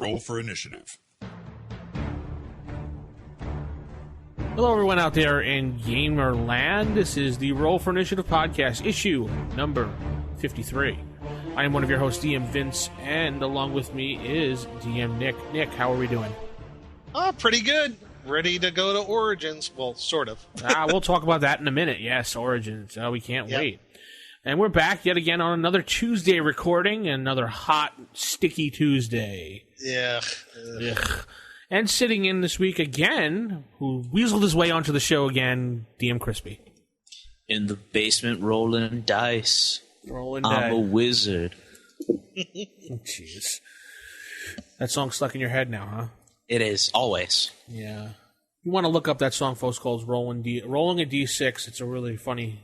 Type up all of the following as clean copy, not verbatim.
Roll for initiative. Hello, everyone out there in Gamerland. This is the Roll for Initiative podcast, issue number 53. I am one of your hosts, DM Vince, and along with me is DM Nick. Nick, how are we doing? Pretty good. Ready to go to Origins. Well, sort of. We'll talk about that in a minute. Yes, Origins. We can't wait. And we're back yet again on another Tuesday recording, another hot, sticky Tuesday. Yeah. Ugh. And sitting in this week again, who weaseled his way onto the show again, DM Crispy. In the basement rolling dice. I'm a wizard. Jeez. That song's stuck in your head now, huh? It is, always. Yeah. You want to look up that song, folks, called Rolling a D6. It's a really funny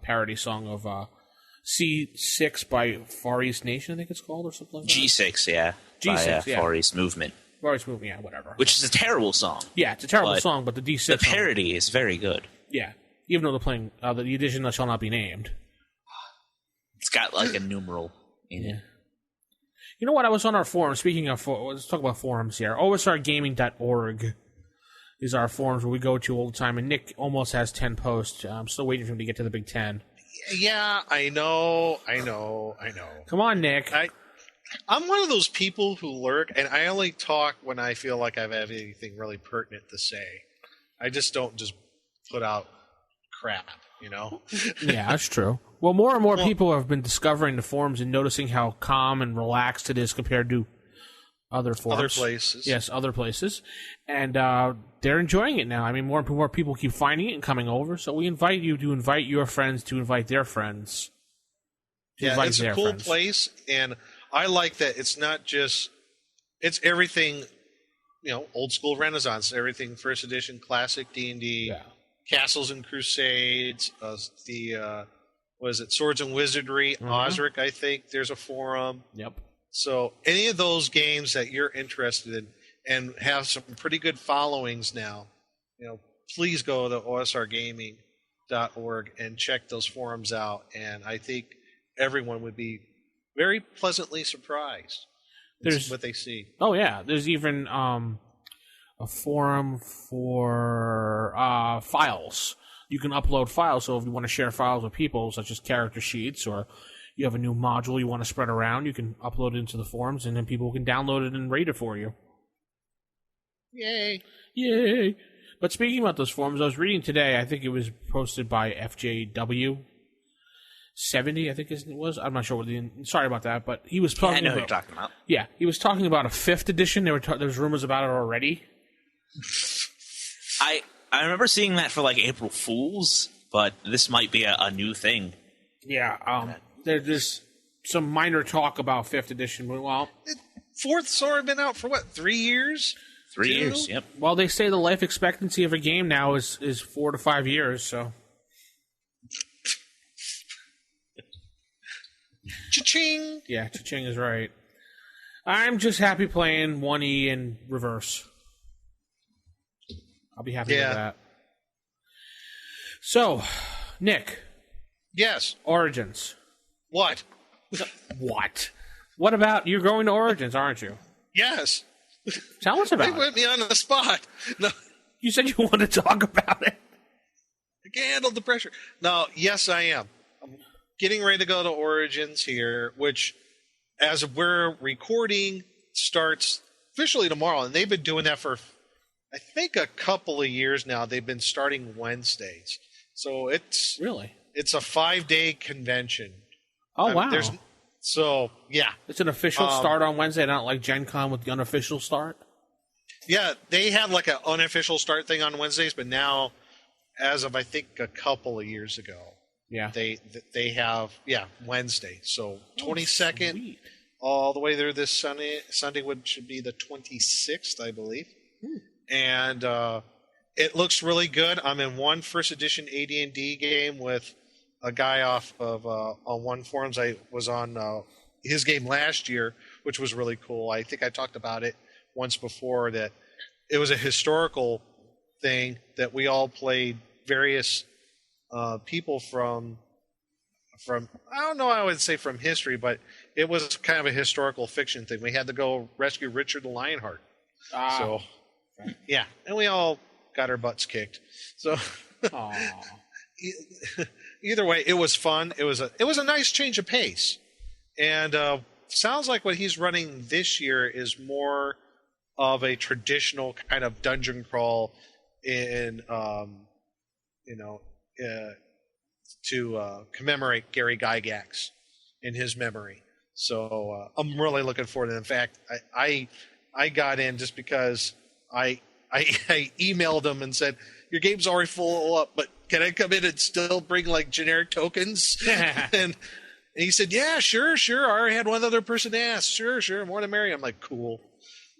parody song of C6 by Far East Nation, I think it's called, or something like that. G6, yeah. G6, by, Far East Movement. Far East Movement, yeah, whatever. Which is a terrible song. Yeah, it's a terrible song, but the D6 the parody is very good. Yeah, even though they're playing the edition that shall not be named. It's got like a numeral in it. You know what? I was on our forum. Speaking of, let's talk about forums here. OSRgaming.org is our forums where we go to all the time, and Nick almost has 10 posts. I'm still waiting for him to get to the Big 10. Yeah, I know. Come on, Nick. I'm one of those people who lurk, and I only talk when I feel like I have anything really pertinent to say. I just don't just put out crap, you know? Yeah, that's true. Well, more and more people have been discovering the forums and noticing how calm and relaxed it is compared to other forums. Other places. Yes, other places. And they're enjoying it now. I mean, more and more people keep finding it and coming over, so we invite you to invite your friends to invite their friends. It's a cool place, and I like that it's not just – it's everything, old school Renaissance, everything first edition, classic D&D, Castles and Crusades, Swords and Wizardry, Osric, I think. There's a forum. Yep. So any of those games that you're interested in and have some pretty good followings now, please go to osrgaming.org and check those forums out. And I think everyone would be very pleasantly surprised with what they see. Oh, yeah. There's even a forum for files. You can upload files, so if you want to share files with people, such as character sheets, or you have a new module you want to spread around, you can upload it into the forums, and then people can download it and rate it for you. Yay! But speaking about those forums, I was reading today, I think it was posted by FJW70, I think it was. I'm not sure sorry about that, but he was talking I know what you're talking about. Yeah, he was talking about a 5th edition. There was rumors about it already. I remember seeing that for like April Fools, but this might be a new thing. Yeah, there's some minor talk about 5th edition. Well, 4th's already been out for what, 3 years? 3 years, yep. Well, they say the life expectancy of a game now is 4 to 5 years, so. Cha-ching! Yeah, cha-ching is right. I'm just happy playing 1E in reverse. I'll be happy with that. So, Nick. Yes. Origins. What? What? What about, you're going to Origins, aren't you? Yes. Tell us about it. They put me on the spot. No. You said you wanted to talk about it. I can't handle the pressure. No, yes, I am. I'm getting ready to go to Origins here, which, as we're recording, starts officially tomorrow. And they've been doing that for, I think, a couple of years now. They've been starting Wednesdays. So it's a 5-day convention. Oh, wow. So, yeah. It's an official start on Wednesday, not like Gen Con with the unofficial start? Yeah, they had like an unofficial start thing on Wednesdays, but now, as of I think a couple of years ago, they have Wednesday. So 22nd all the way through this Sunday, which should be the 26th, I believe. And it looks really good. I'm in one first edition AD&D game with a guy off of on one forums. I was on his game last year, which was really cool. I think I talked about it once before, that it was a historical thing that we all played various people from I don't know, I would say from history, but it was kind of a historical fiction thing. We had to go rescue Richard the Lionheart. So, yeah, and we all got our butts kicked. So, either way, it was fun. It was a nice change of pace, and sounds like what he's running this year is more of a traditional kind of dungeon crawl in, to commemorate Gary Gygax in his memory. So I'm really looking forward to it. In fact, I got in just because I emailed him and said, your game's already full up, but can I come in and still bring like generic tokens? And he said, yeah, sure. I already had one other person ask. Sure, more than merry. I'm like, cool.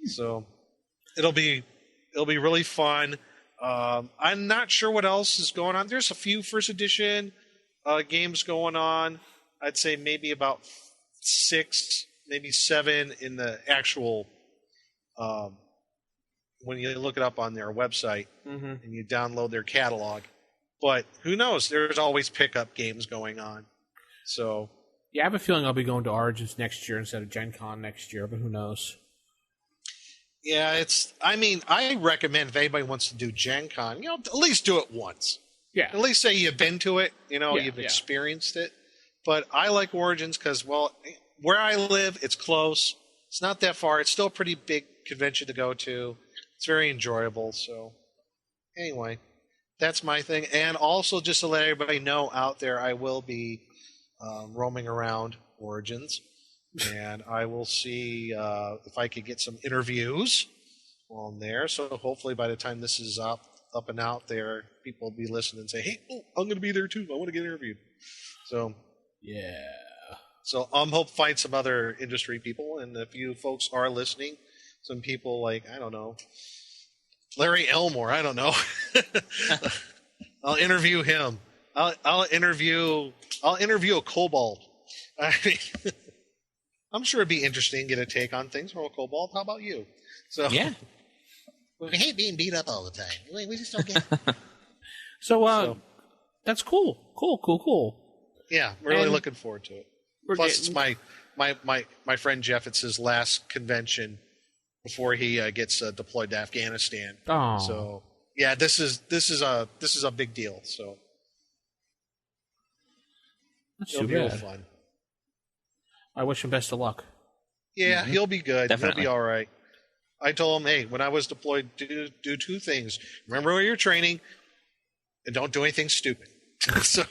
So it'll be really fun. I'm not sure what else is going on. There's a few first edition games going on. I'd say maybe about 6, maybe 7 in the actual when you look it up on their website and you download their catalog. But who knows? There's always pickup games going on. So yeah, I have a feeling I'll be going to Origins next year instead of Gen Con next year, but who knows? Yeah, I recommend if anybody wants to do Gen Con, at least do it once. Yeah. At least say you've been to it, you've experienced it. But I like Origins because, where I live, it's close. It's not that far. It's still a pretty big convention to go to. It's very enjoyable. So, anyway, that's my thing. And also, just to let everybody know out there, I will be roaming around Origins. And I will see if I could get some interviews on there. So hopefully by the time this is up and out there, people will be listening and say, hey, I'm going to be there too. I want to get interviewed. So, yeah. So I'm hope to find some other industry people. And if you folks are listening, some people like, I don't know, Larry Elmore, I don't know. I'll interview him. I'll interview a kobold. I mean, I'm sure it'd be interesting to get a take on things from a kobold. How about you? So yeah. We hate being beat up all the time. We just don't get it. So that's cool. Cool. Yeah, really looking forward to it. Plus, it's my friend Jeff. It's his last convention before he gets deployed to Afghanistan. Oh. So yeah, this is a big deal. So it'll be real fun. I wish him best of luck. Yeah, he'll be good. Definitely. He'll be all right. I told him, hey, when I was deployed, do 2 things. Remember where you're training, and don't do anything stupid. So,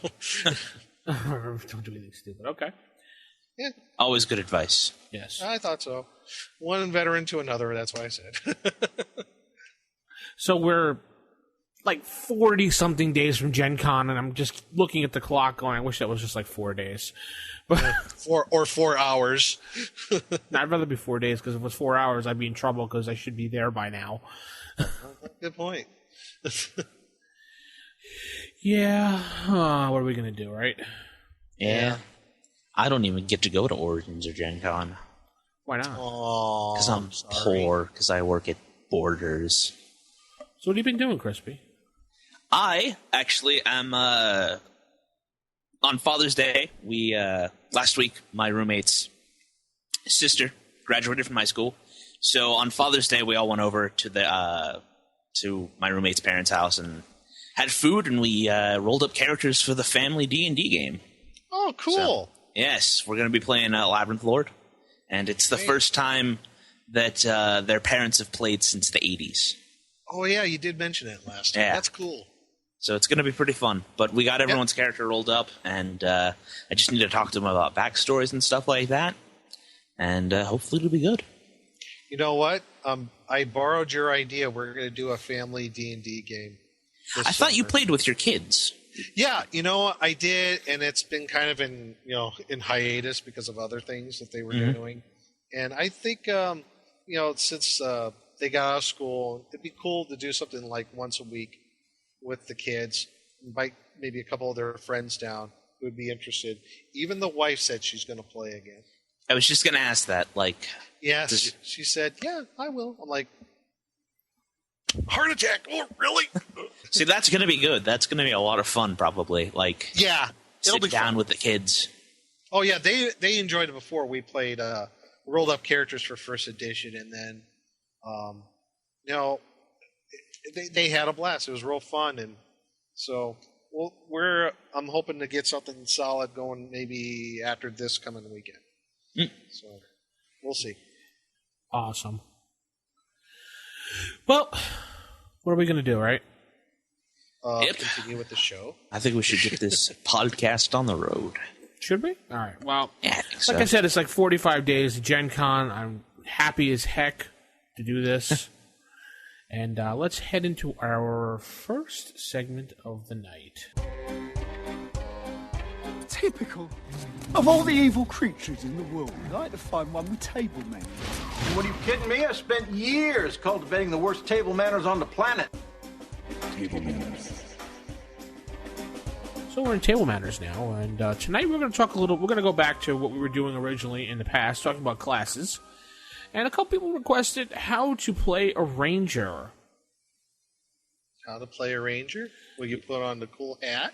don't do anything stupid. Okay. Yeah. Always good advice. Yes. I thought so. One veteran to another, that's what I said. So we're like 40-something days from Gen Con, and I'm just looking at the clock going, I wish that was just like 4 days. But 4 hours. No, I'd rather be 4 days, because if it was 4 hours, I'd be in trouble because I should be there by now. Good point. Yeah. What are we going to do, right? Yeah. I don't even get to go to Origins or Gen Con. Why not? Because I'm poor, because I work at Borders. So what have you been doing, Crispy? I actually am, on Father's Day, last week, my roommate's sister graduated from high school. So on Father's Day, we all went over to my roommate's parents' house and had food, and we rolled up characters for the family D&D game. Oh, cool. So, yes, we're going to be playing Labyrinth Lord, and it's the first time that their parents have played since the 80s. Oh, yeah, you did mention it last time. Yeah. That's cool. So it's going to be pretty fun. But we got everyone's character rolled up, and I just need to talk to them about backstories and stuff like that. And hopefully it'll be good. You know what? I borrowed your idea. We're going to do a family D&D game. I thought you played with your kids. Yeah, I did, and it's been kind of in hiatus because of other things that they were doing. And I think, since they got out of school, it'd be cool to do something like once a week with the kids, invite maybe a couple of their friends down who would be interested. Even the wife said she's going to play again. I was just going to ask that. Yes, she said, yeah, I will. I'm like, heart attack. Oh, really? See, that's going to be good. That's going to be a lot of fun, probably. Yeah. It'll be down fun with the kids. Oh yeah, they enjoyed it before. We played rolled up characters for first edition, and then they had a blast. It was real fun, and so I'm hoping to get something solid going maybe after this coming weekend. So we'll see. Awesome. Well, what are we going to do, right? Continue with the show. I think we should get this podcast on the road. Should we? All right. Well, yeah, I think so. Like I said, it's like 45 days to Gen Con. I'm happy as heck to do this. And let's head into our first segment of the night. Typical. Of all the evil creatures in the world, I'd like to find one with table manners. What, are you kidding me? I spent years cultivating the worst table manners on the planet. Table manners. So we're in table manners now, and tonight we're going to talk a little. We're going to go back to what we were doing originally in the past, talking about classes. And a couple people requested how to play a ranger. How to play a ranger? Well, you put on the cool hat,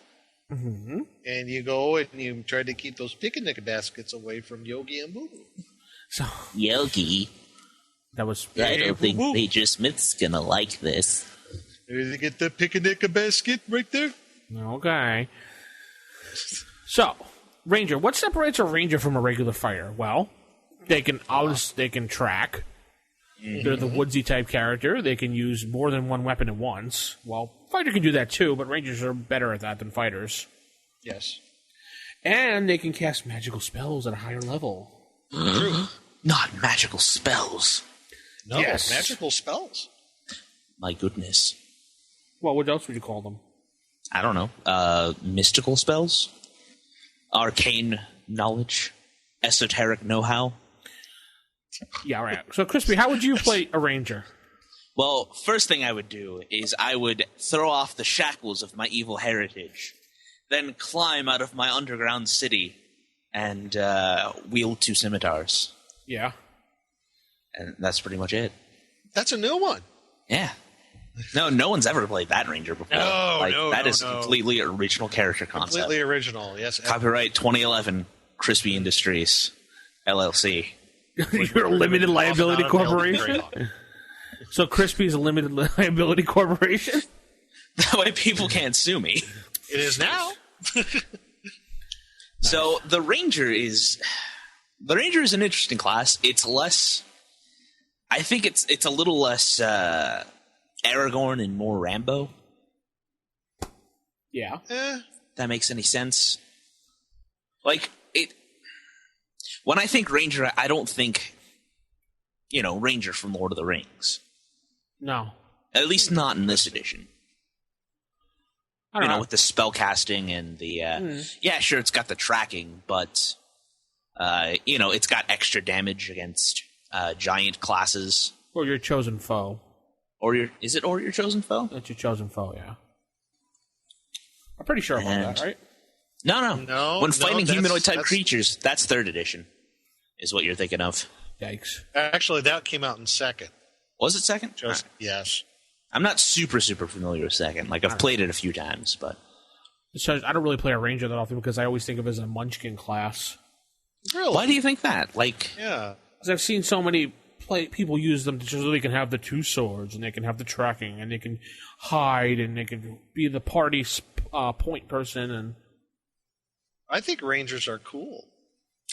mm-hmm. and you go and you try to keep those picnic baskets away from Yogi and Boo Boo. So Yogi, that was. I don't think Major Smith's gonna like this. Did you get the picnic basket right there? Okay. So, ranger. What separates a ranger from a regular fighter? Well, they can track. Mm-hmm. They're the woodsy type character. They can use more than one weapon at once. Well, fighter can do that too, but rangers are better at that than fighters. Yes. And they can cast magical spells at a higher level. True. Not magical spells. No, yes. Magical spells. My goodness. Well, what else would you call them? I don't know. Mystical spells? Arcane knowledge? Esoteric know-how? Yeah, right. So, Crispy, how would you play a ranger? Well, first thing I would do is I would throw off the shackles of my evil heritage, then climb out of my underground city and wield 2 scimitars. Yeah. And that's pretty much it. That's a new one. Yeah. No one's ever played that ranger before. That is a completely original character concept. Completely original, yes. Copyright 2011, Crispy Industries, LLC. You're a limited liability corporation? So Crispy's a limited liability corporation? That way people can't sue me. It is now. So the Ranger is an interesting class. It's less... I think it's a little less Aragorn and more Rambo. Yeah. That makes any sense. Like, when I think Ranger, I don't think, Ranger from Lord of the Rings. No. At least not in this edition. I don't know. With the spell casting and the... Yeah, sure, it's got the tracking, but, it's got extra damage against giant classes. Or your chosen foe. Is it your chosen foe? It's your chosen foe, yeah. I'm pretty sure about that, right? No. When fighting humanoid-type creatures, that's 3rd edition, is what you're thinking of. Yikes. Actually, that came out in 2nd. Was it 2nd? Yes. I'm not super familiar with 2nd. Like, I've played it a few times, but... So I don't really play a ranger that often because I always think of it as a munchkin class. Really? Why do you think that? Like... Yeah. Because I've seen so many people use them so they can have the 2 swords, and they can have the tracking, and they can hide, and they can be the party point person, and... I think rangers are cool.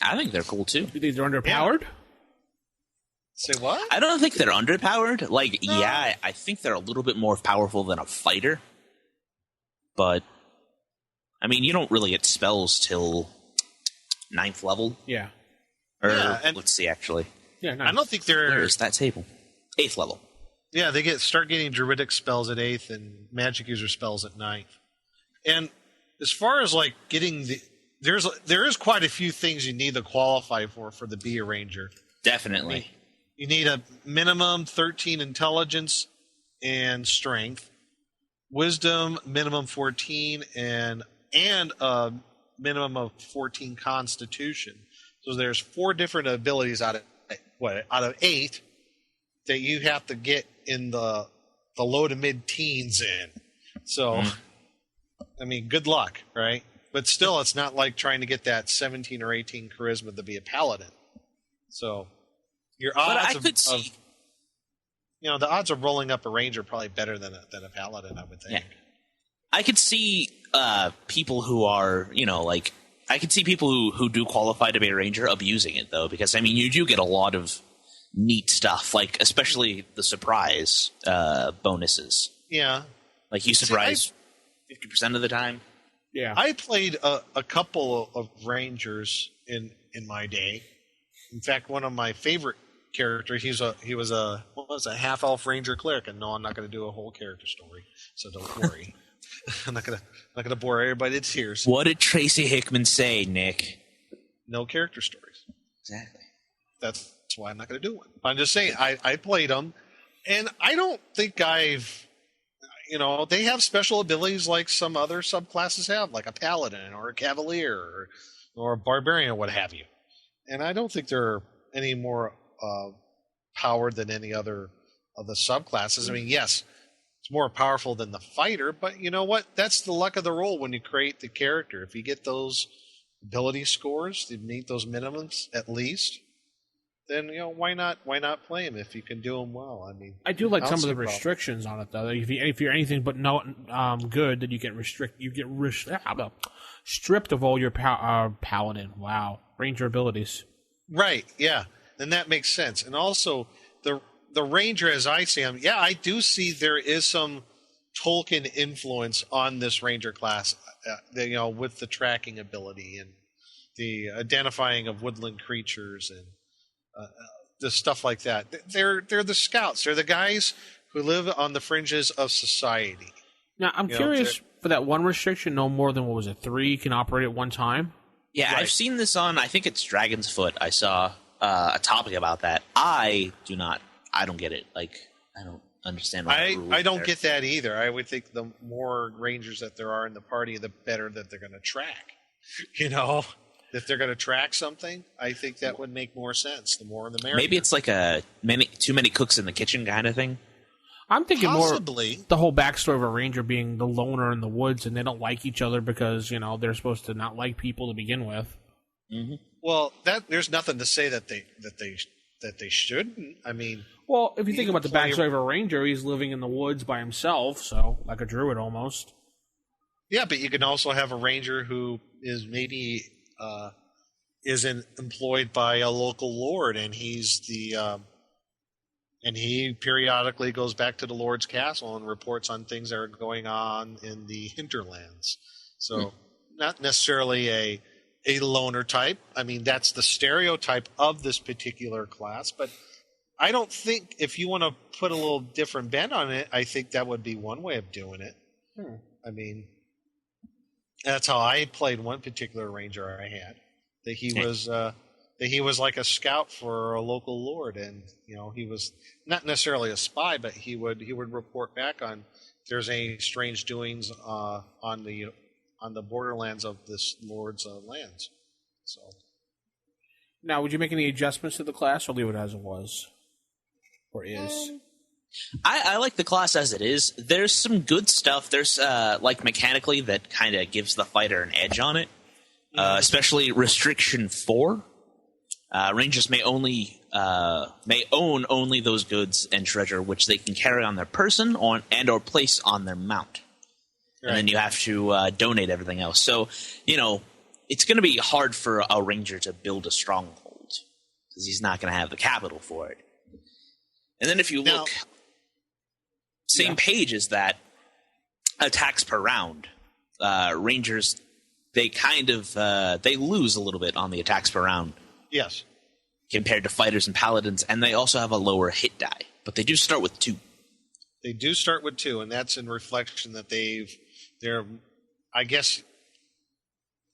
I think they're cool, too. You think they're underpowered? Yeah. Say what? I don't think they're underpowered. Like, yeah, I think they're a little bit more powerful than a fighter. But, I mean, you don't really get spells till 9th level. Yeah. Or, let's see, actually. Yeah, nice. I don't think they're... Where's that table? 8th level. Yeah, they start getting druidic spells at 8th and magic user spells at 9th. And as far as, like, getting the... There is quite a few things you need to qualify for the Be a Ranger. Definitely. You need a minimum 13 intelligence and strength, wisdom minimum 14, and a minimum of 14 constitution. So there's 4 different abilities out of 8 that you have to get in the low to mid teens in. So, I mean, good luck, right? But still, it's not like trying to get that 17 or 18 charisma to be a paladin. So your odds of the odds of rolling up a ranger are probably better than a paladin, I would think. Yeah. I could see people who are, I could see people who do qualify to be a ranger abusing it, though, because, I mean, you do get a lot of neat stuff, like especially the surprise bonuses. Yeah. Like you surprise 50% of the time. Yeah. I played a couple of rangers in my day. In fact, one of my favorite characters, he was a half elf ranger cleric, and no, I'm not going to do a whole character story, so don't worry. I'm not gonna bore everybody to tears. What did Tracy Hickman say, Nick? No character stories. Exactly. That's why I'm not going to do one. I'm just saying I played them, and I don't think I've. They have special abilities like some other subclasses have, like a paladin or a cavalier or a barbarian or what have you. And I don't think they're any more powered than any other of the subclasses. I mean, yes, it's more powerful than the fighter, but you know what? That's the luck of the roll when you create the character. If you get those ability scores to meet those minimums at least, then why not play them if you can do them well? I mean, I do like some of the restrictions on it though. If you're anything but not good, then you get stripped of all your paladin. Wow, ranger abilities. Right. Yeah, and that makes sense. And also the ranger, as I see him, I do see there is some Tolkien influence on this ranger class. With the tracking ability and the identifying of woodland creatures and the stuff like that. They're the scouts. They're the guys who live on the fringes of society. Now, I'm curious, for that one restriction, no more than, 3 can operate at one time? Yeah, right. I've seen this on, I think it's Dragon's Foot. I saw a topic about that. I don't get it. Like, I don't understand why I don't get that either. I would think the more rangers that there are in the party, the better that they're going to track. If they're going to track something, I think that would make more sense. The more the merrier. Maybe it's like too many cooks in the kitchen kind of thing. I'm thinking possibly more the whole backstory of a ranger being the loner in the woods, and they don't like each other because they're supposed to not like people to begin with. Mm-hmm. Well, there's nothing to say that they shouldn't. I mean, well, if you think about the backstory of a ranger, he's living in the woods by himself, so like a druid almost. Yeah, but you can also have a ranger who is maybe. Isn't employed by a local lord, and he's and he periodically goes back to the lord's castle and reports on things that are going on in the hinterlands. So not necessarily a loner type. I mean, that's the stereotype of this particular class, but I don't think if you want to put a little different bent on it, I think that would be one way of doing it. I mean, that's how I played one particular ranger I had. That he was like a scout for a local lord, and he was not necessarily a spy, but he would report back on if there's any strange doings on the borderlands of this lord's lands. So, now, would you make any adjustments to the class, or leave it as it was, or is? I like the class as it is. There's some good stuff. There's like mechanically that kind of gives the fighter an edge on it. Especially restriction 4. Rangers may own only those goods and treasure which they can carry on their person or place on their mount. Right. And then you have to donate everything else. So, it's going to be hard for a ranger to build a stronghold because he's not going to have the capital for it. And then if you look, same page as that, attacks per round. Rangers, they kind of they lose a little bit on the attacks per round. Yes. Compared to fighters and paladins, and they also have a lower hit die. But they do start with 2. They do start with 2, and that's in reflection that they're I guess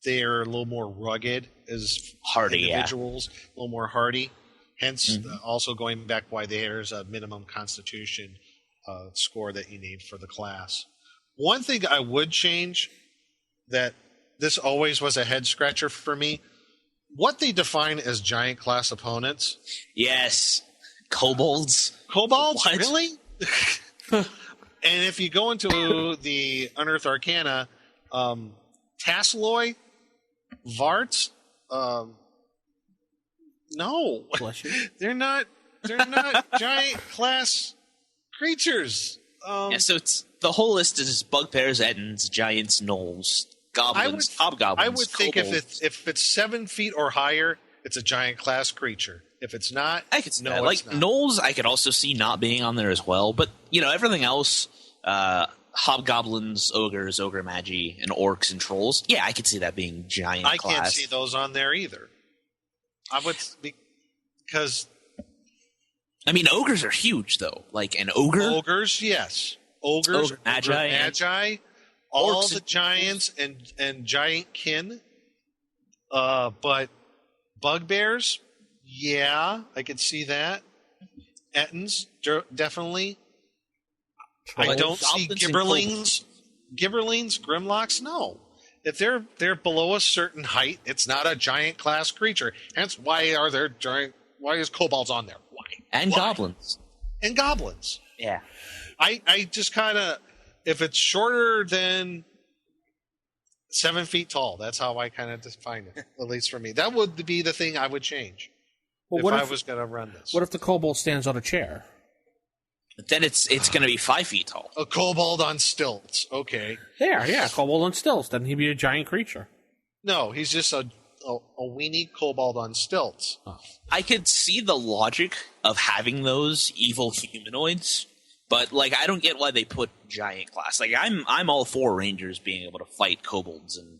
they're a little more rugged as hardy individuals, a little more hardy. Hence, also going back why there's a minimum constitution score that you need for the class. One thing I would change that this always was a head scratcher for me. What they define as giant class opponents. Yes. Kobolds. Kobolds? What? Really? And if you go into the Unearthed Arcana, Tasseloi, Varts, no, Bless you. they're not giant class creatures. So it's the whole list is bugbears, ettins, giants, gnolls, goblins, hobgoblins. I would think kobolds. if it's 7 feet or higher, it's a giant class creature. If it's not, I could see no, that. Like it's not. gnolls, I could also see not being on there as well. But everything else, hobgoblins, ogres, ogre magi, and orcs and trolls. Yeah, I could see that being giant. I class. can't see those on there either. I would because I mean, ogres are huge though. Like an ogre. ogres, yes, ogres, Ogre magi, magi, all orcs the giants and giant kin. But bugbears, yeah, I could see that. Ettins, definitely. I don't see goblins Gibberlings, Grimlocks, no. If they're below a certain height, it's not a giant class creature. Hence, why is kobolds on there? Why? And Why? goblins. And goblins. Yeah. I just kind of, if it's shorter than 7 feet tall, that's how I kind of define it, at least for me. That would be the thing I would change if I was going to run this. What if the kobold stands on a chair? But then it's going to be 5 feet tall. A kobold on stilts, okay. Yeah, kobold on stilts. Doesn't he be a giant creature? No, he's just a weenie kobold on stilts. Oh. I could see the logic of having those evil humanoids, but like I don't get why they put giant class. Like I'm all for rangers being able to fight kobolds and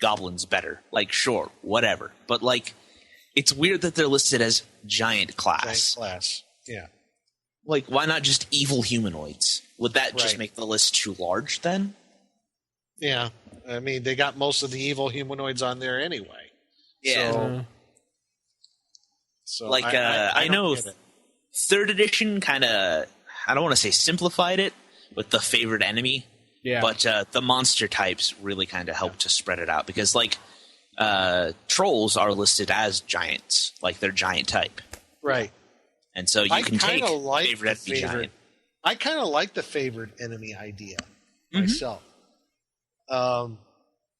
goblins better. Like sure, whatever. But like it's weird that they're listed as giant class. Giant class, yeah. Like why not just evil humanoids? Would that just Right. make the list too large then? Yeah, I mean, they got most of the evil humanoids on there anyway. Yeah. So Like I don't know get it. 3rd edition kind of I don't want to say simplified it with the favorite enemy. Yeah. But the monster types really kind of help to spread it out because, like, trolls are listed as giants, like they're giant type, Right. and so you I can take kinda like favorite the enemy favorite- giant. I kind of like the favored enemy idea Mm-hmm. myself.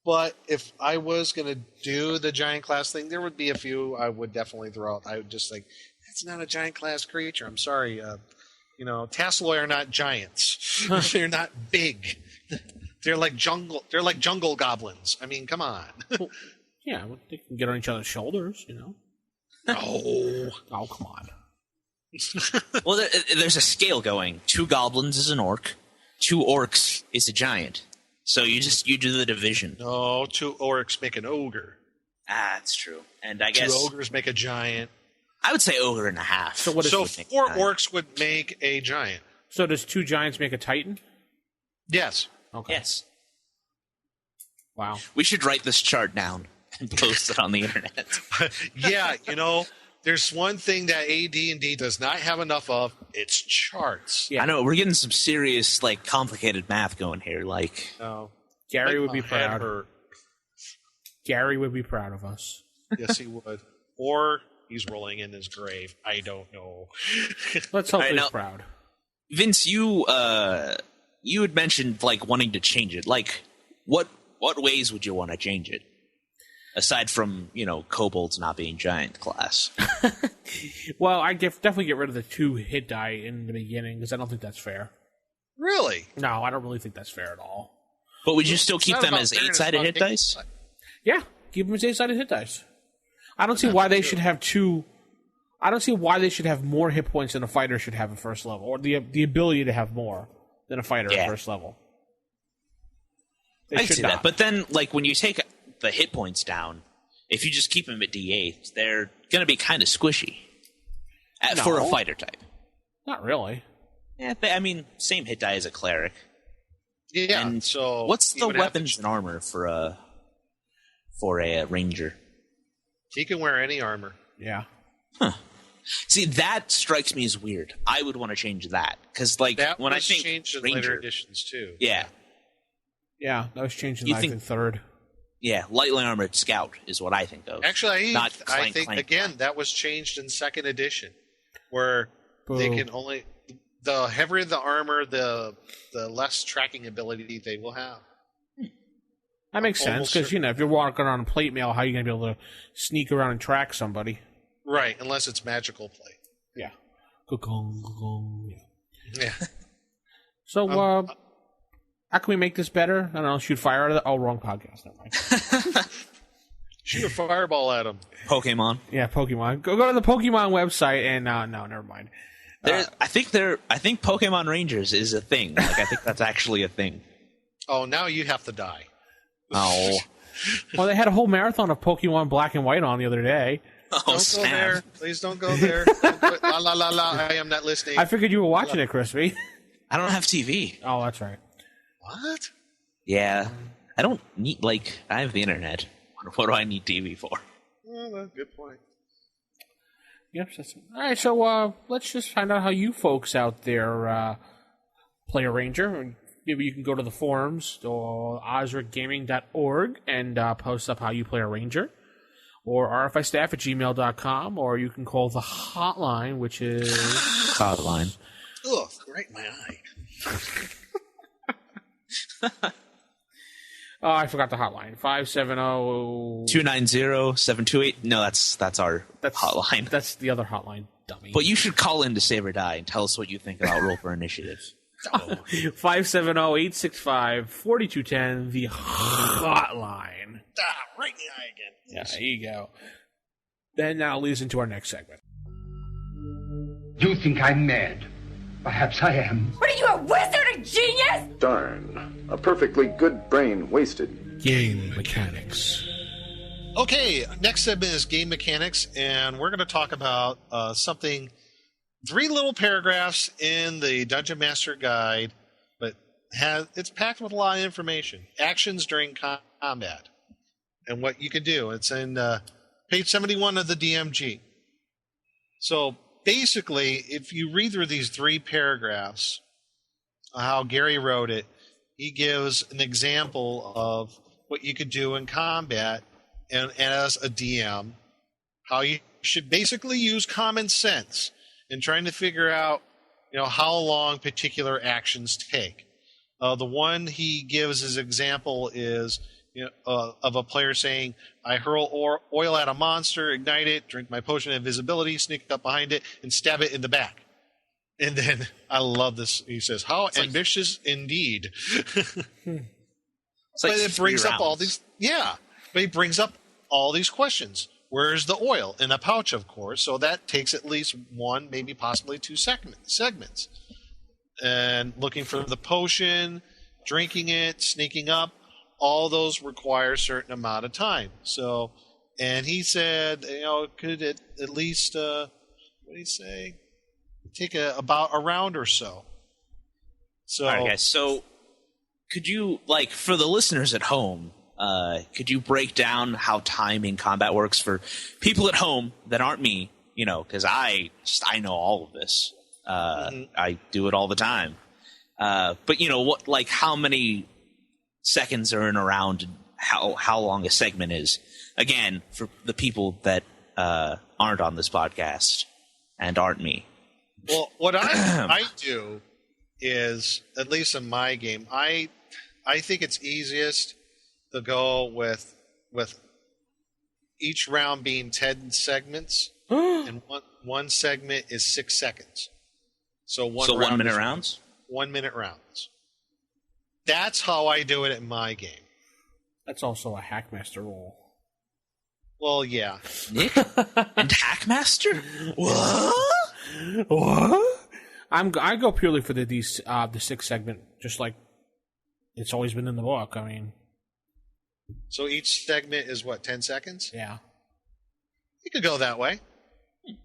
But if I was going to do the giant class thing, there would be a few I would definitely throw out. I would just like, that's not a giant class creature. I'm sorry. Tasseloi are not giants. They're not big. They're like jungle goblins. I mean, come on. Yeah, they can get on each other's shoulders, No. Oh, come on. Well, there's a scale going. 2 goblins is an orc, 2 orcs is a giant. So you do the division. No, 2 orcs make an ogre. That's true. And I 2 guess ogres make a giant. I would say ogre and a half. So what is So would make 4 a giant. orcs would make a giant. So does 2 giants make a titan? Yes. Okay. Yes. Wow. We should write this chart down and post it on the internet. Yeah, there's one thing that AD&D does not have enough of. It's charts. Yeah. I know, we're getting some serious, like, complicated math going here. Like, No. Gary would My be head proud. hurt. Gary would be proud of us. Yes, he would. Or he's rolling in his grave. I don't know. Let's hope All right, he's now- proud. Vince, you had mentioned, like, wanting to change it. Like, what ways would you want to change it? Aside from, kobolds not being giant class. Well, I definitely get rid of the 2 hit die in the beginning because I don't think that's fair. Really? No, I don't really think that's fair at all. But would you still It's keep not them about as fairness, 8-sided it's hit about dice? Yeah, keep them as 8-sided hit dice. I don't see why they should have 2. I don't see why they should have more hit points than a fighter should have at first level, or the ability to have more than a fighter at first level. They I can should see not. that. But then, like, when you take the hit points down, if you just keep them at D8, they're going to be kind of squishy for a No. fighter type. Not really. Yeah, same hit die as a cleric. Yeah. And so what's he the would have to weapons and armor for a ranger? He can wear any armor. Yeah. See, that strikes me as weird. I would want to change that because, like, That when I was think changed in ranger, later editions too. yeah, Yeah, that was changed in You I think- think third. yeah, lightly armored scout is what I think of. Actually, Not I clank, think clank, again clank. that was changed in 2nd edition, where they Boo. can only the heavier the armor, the less tracking ability they will have. That makes sense, because, if you're walking around in plate mail, how are you going to be able to sneak around and track somebody? Right, unless it's magical plate. Yeah. Yeah. So, how can we make this better? I don't know, shoot fire at it? Oh, wrong podcast. Never mind. Shoot a fireball at him. Pokemon. Yeah, Pokemon. Go to the Pokemon website and no, never mind. I think Pokemon Rangers is a thing. Like, I think that's actually a thing. Oh, now you have to die. Oh. Well, they had a whole marathon of Pokemon Black and White on the other day. Oh, don't go there. Please don't go there. La la la la. I am not listening. I figured you were watching it, Crispy. I don't have TV. Oh, that's right. What? Yeah. I don't need, I have the internet. What do I need TV for? Well, good point. Yep. All right, so let's just find out how you folks out there play a Ranger. Maybe you can go to the forums or osricgaming.org and post up how you play a Ranger. Or rfistaff@gmail.com, or you can call the hotline, which is... Hotline. Ugh, right in my eye. Oh, I forgot the hotline. 570... 290-728. No, that's our hotline. That's the other hotline, dummy. But you should call in to Save or Die and tell us what you think about Roll for Initiative. 570-865-4210, the hotline. Right in the eye again. Yeah, there you go. Then now leads into our next segment. You think I'm mad? Perhaps I am. What are you, a wizard, a genius? Darn. A perfectly good brain wasted. Game mechanics. Okay, next segment is game mechanics, and we're going to talk about something... 3 little paragraphs in the Dungeon Master Guide, but it's packed with a lot of information. Actions during combat and what you can do. It's in page 71 of the DMG. So basically, if you read through these 3 paragraphs, how Gary wrote it, he gives an example of what you could do in combat and as a DM, how you should basically use common sense and trying to figure out, how long particular actions take. The one he gives as example is of a player saying, I hurl oil at a monster, ignite it, drink my potion of invisibility, sneak up behind it, and stab it in the back. And then, I love this, he says, how ambitious indeed. But it brings up all these, but he brings up all these questions. Where's the oil? In a pouch, of course. So that takes at least 1, maybe possibly 2 segments. And looking for the potion, drinking it, sneaking up, all those require a certain amount of time. So, and he said, could it at least, what did he say? Take about a round or so. So, all right, guys. So, could you, for the listeners at home, could you break down how time in combat works for people at home that aren't me? Because I know all of this. I do it all the time. But what? How many seconds are in a round? And how long a segment is? Again, for the people that aren't on this podcast and aren't me. Well, what I do is, at least in my game, I think it's easiest to go with each round being 10 segments, and one segment is 6 seconds. So 1 minute rounds? 1 minute rounds. That's how I do it in my game. That's also a Hackmaster rule. Well, yeah. Nick? And Hackmaster? What? I go purely for the 6 segment, just like it's always been in the book. I mean... So each segment is 10 seconds? Yeah. You could go that way. And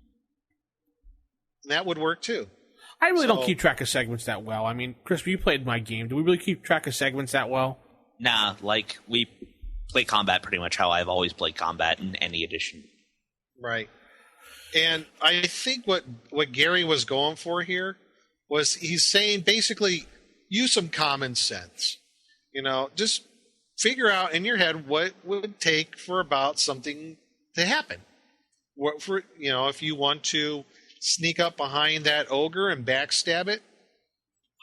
that would work too. I really don't keep track of segments that well. I mean, Chris, you played my game. Do we really keep track of segments that well? Nah, we play combat pretty much how I've always played combat in any edition. Right. And I think what Gary was going for here was he's saying basically use some common sense. Just figure out in your head what would take for about something to happen. What for, if you want to sneak up behind that ogre and backstab it,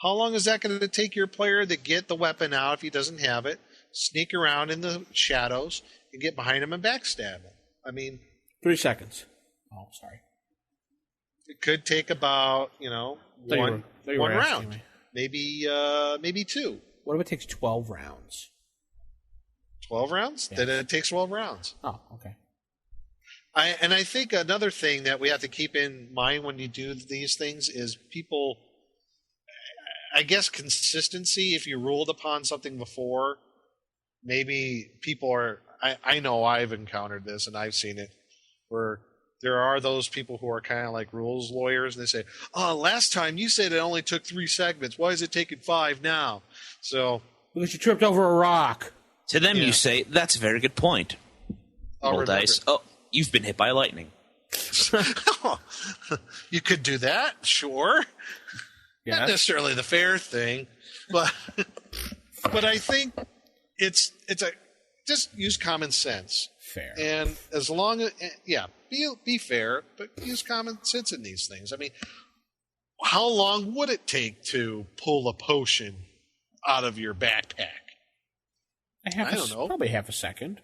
how long is that going to take your player to get the weapon out if he doesn't have it? sneak around in the shadows and get behind him and backstab him. I mean, 3 seconds. Oh, sorry. It could take about one round, maybe 2. What if it takes 12 rounds? 12 rounds? Yeah. Then it takes 12 rounds. Oh, okay. I think another thing that we have to keep in mind when you do these things is people, I guess, consistency. If you ruled upon something before, maybe people are, I know I've encountered this and I've seen it, where there are those people who are kind of like rules lawyers, and they say, "Oh, last time you said it only took 3 segments. Why is it taking 5 now?" So because you tripped over a rock. To them, you say, "That's a very good point." Roll dice. Oh, you've been hit by lightning. You could do that, sure. Yes. Not necessarily the fair thing, but I think it's just use common sense. Fair. And as long as be fair, but use common sense in these things. I mean, how long would it take to pull a potion out of your backpack? I don't know. Probably half a second.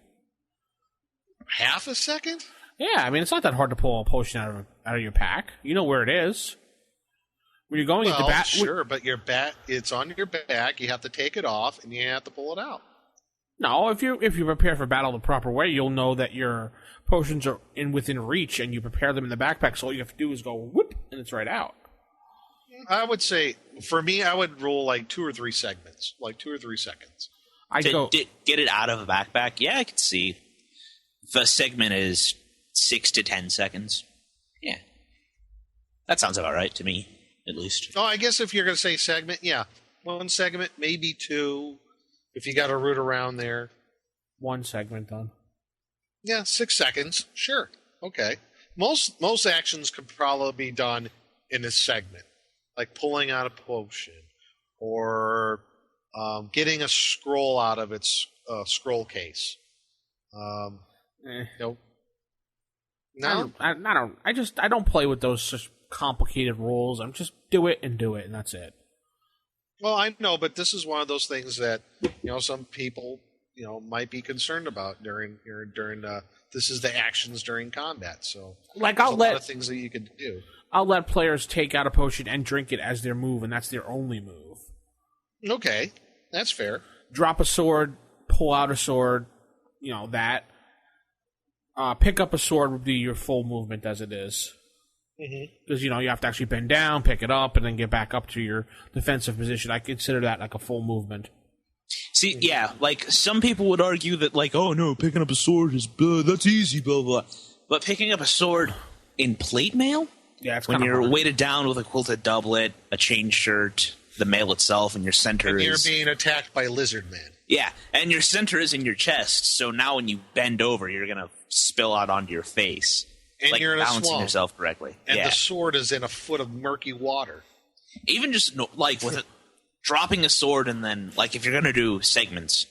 Half a second? Yeah, I mean, it's not that hard to pull a potion out of your pack. You know where it is. When you're going into battle, sure, but it's on your back. You have to take it off, and you have to pull it out. No, if you prepare for battle the proper way, you'll know that your potions are within reach, and you prepare them in the backpack. So all you have to do is go whoop, and it's right out. I would say, for me, I would roll like 2 or 3 segments, like 2 or 3 seconds. Get it out of a backpack. Yeah, I could see. If a segment is 6 to 10 seconds, yeah, that sounds about right to me, at least. Oh, I guess if you're going to say segment, yeah, 1 segment, maybe 2. If you got a route around there. 1 segment done. Yeah, 6 seconds. Sure. Okay. Most actions could probably be done in a segment, like pulling out a potion or getting a scroll out of its scroll case. No. I don't play with those such complicated rules. I'm just do it, and that's it. Well, I know, but this is one of those things that some people might be concerned about during this is the actions during combat. So like a lot of things that you could do. I'll let players take out a potion and drink it as their move, and that's their only move. Okay, that's fair. Drop a sword, pull out a sword, that. Pick up a sword would be your full movement as it is. Because, you have to actually bend down, pick it up, and then get back up to your defensive position. I consider that like a full movement. See, yeah, like, some people would argue that, like, oh, no, picking up a sword is, that's easy, blah, blah. But picking up a sword in plate mail? Yeah, it's when you're hard. weighted down with a quilted doublet, a chain shirt, the mail itself, and your center you're being attacked by Lizard Man. Yeah, and your center is in your chest, so now when you bend over, you're going to spill out onto your face. And like you're in balancing a swamp. yourself correctly. And the sword is in a foot of murky water. Even just, like, with it, dropping a sword and then, like, if you're going to do segments,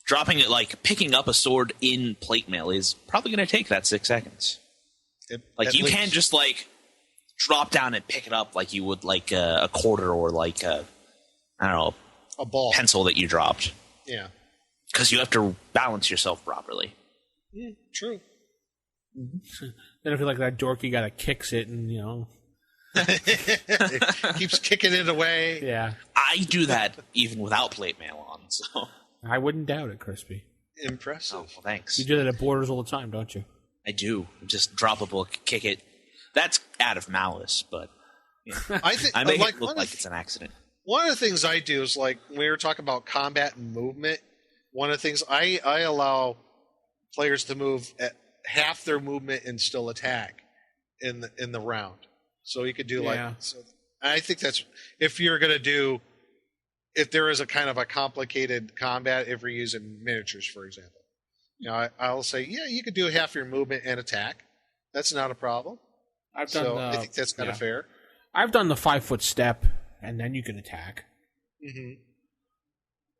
dropping it, like, picking up a sword in plate mail is probably going to take that 6 seconds. You can't just, like, drop down and pick it up like you would, like, a quarter or, like, a ball. Pencil that you dropped. Yeah. Because you have to balance yourself properly. Yeah, true. Then if you're like that dorky guy that kicks it and, it keeps kicking it away. Yeah. I do that even without plate mail on, so. I wouldn't doubt it, Crispy. Impressive. Oh, well, thanks. You do that at Borders all the time, don't you? I do. Just drop a book, kick it. That's out of malice, but I make it look like it's an accident. One of the things I do is, like, when we were talking about combat and movement, one of the things I allow players to move at half their movement and still attack in the round. So you could do so I think that's if there is a kind of a complicated combat, if we're using miniatures, for example. I'll say, you could do half your movement and attack. That's not a problem. I think that's kind of fair. I've done the 5-foot step, and then you can attack. Mm-hmm.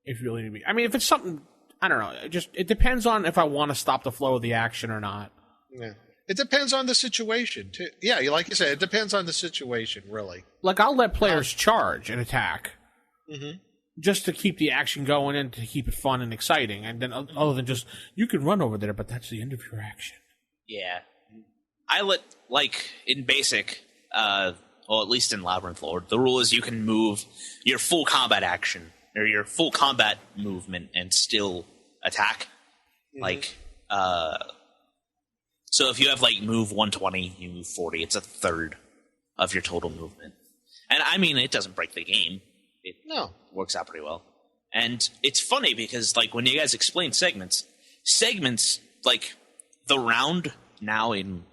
If you really need to be. I mean, if it's something, I don't know. It depends on if I want to stop the flow of the action or not. Yeah. It depends on the situation, too. Yeah, like you said, it depends on the situation, really. Like, I'll let players charge and attack. Mm-hmm. just to keep the action going and to keep it fun and exciting. And then other than just, you can run over there, but that's the end of your action. Yeah. In basic, at least in Labyrinth Lord, the rule is you can move your full combat action, or your full combat movement, and still attack. So if you have, move 120, you move 40, it's a third of your total movement. And, I mean, it doesn't break the game. It works out pretty well. And it's funny because, when you guys explain segments, the round now in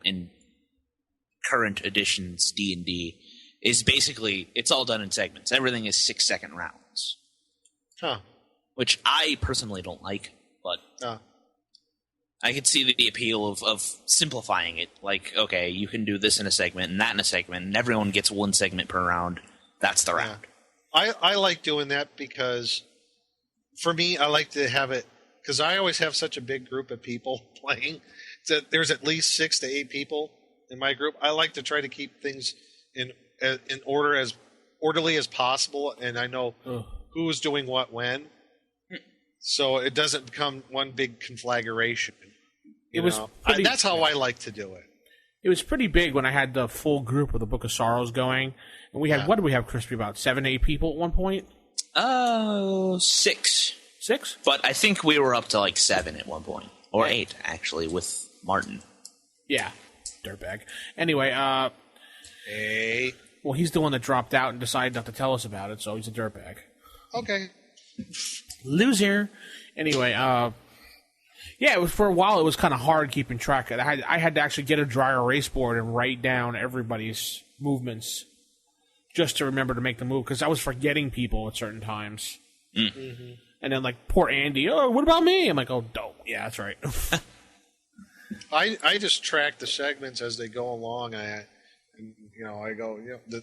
current editions D&D is basically, it's all done in segments. Everything is 6-second rounds. Huh. Which I personally don't like, but I could see the appeal of simplifying it. Okay, you can do this in a segment and that in a segment, and everyone gets one segment per round. That's the round. I like doing that because, for me, I like to have it, because I always have such a big group of people playing, that there's at least 6 to 8 people in my group. I like to try to keep things in order, as orderly as possible, and I know who's doing what when, so it doesn't become one big conflagration. That's how I like to do it. It was pretty big when I had the full group of the Book of Sorrows going, and we had what did we have, Crispy? About 7 to 8 people at one point. 6. 6? But I think we were up to 7 at one point, or 8 actually, with Martin. Yeah, dirtbag. Anyway, Hey. Well, he's the one that dropped out and decided not to tell us about it, so he's a dirtbag. Okay. Loser. Anyway, it was, for a while it was kind of hard keeping track. I had to actually get a dry erase board and write down everybody's movements just to remember to make the move, because I was forgetting people at certain times. Mm-hmm. And then, poor Andy, what about me? I'm like, oh, dope. Yeah, that's right. I just track the segments as they go along. I go, the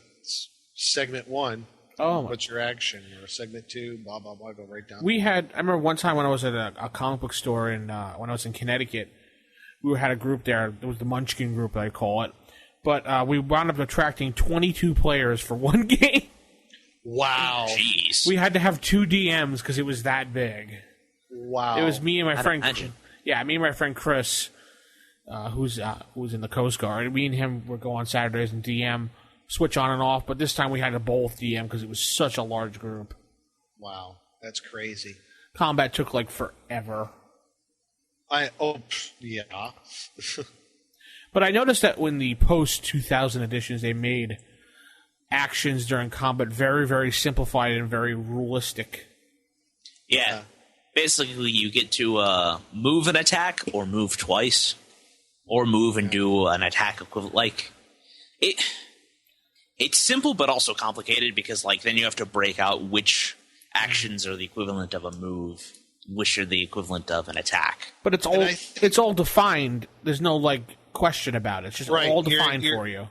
segment 1. What's your action? Or segment 2, blah, blah, blah, go right down. I remember one time when I was at a comic book store when I was in Connecticut, we had a group there. It was the Munchkin group, I call it. But we wound up attracting 22 players for one game. Wow. Jeez. We had to have 2 DMs because it was that big. Wow. It was me and my friend. Imagine. Yeah, me and my friend Chris, who's in the Coast Guard. Me and him would go on Saturdays and DM, switch on and off. But this time we had to both DM because it was such a large group. Wow, that's crazy. Combat took forever. Yeah. But I noticed that when the post-2000 editions, they made actions during combat very, very simplified and very realistic. Yeah. Basically, you get to move an attack, or move twice, or move and do an attack equivalent. It's simple, but also complicated, because then you have to break out which actions are the equivalent of a move, which are the equivalent of an attack. But it's all defined. There's no question about it. It's just all defined for you.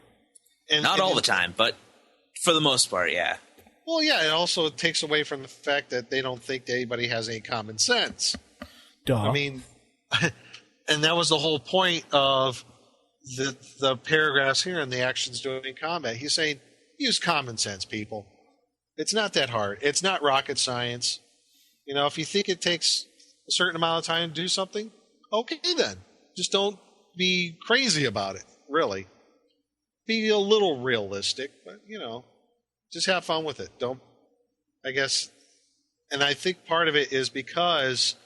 Not all the time, but for the most part, yeah. Well, yeah, it also takes away from the fact that they don't think that anybody has any common sense. Duh. I mean, and that was the whole point of the paragraphs here and the actions during combat. He's saying, use common sense, people. It's not that hard. It's not rocket science. If you think it takes a certain amount of time to do something, okay then. Just don't be crazy about it, really. Be a little realistic, but, just have fun with it. Don't, I guess, and I think part of it is because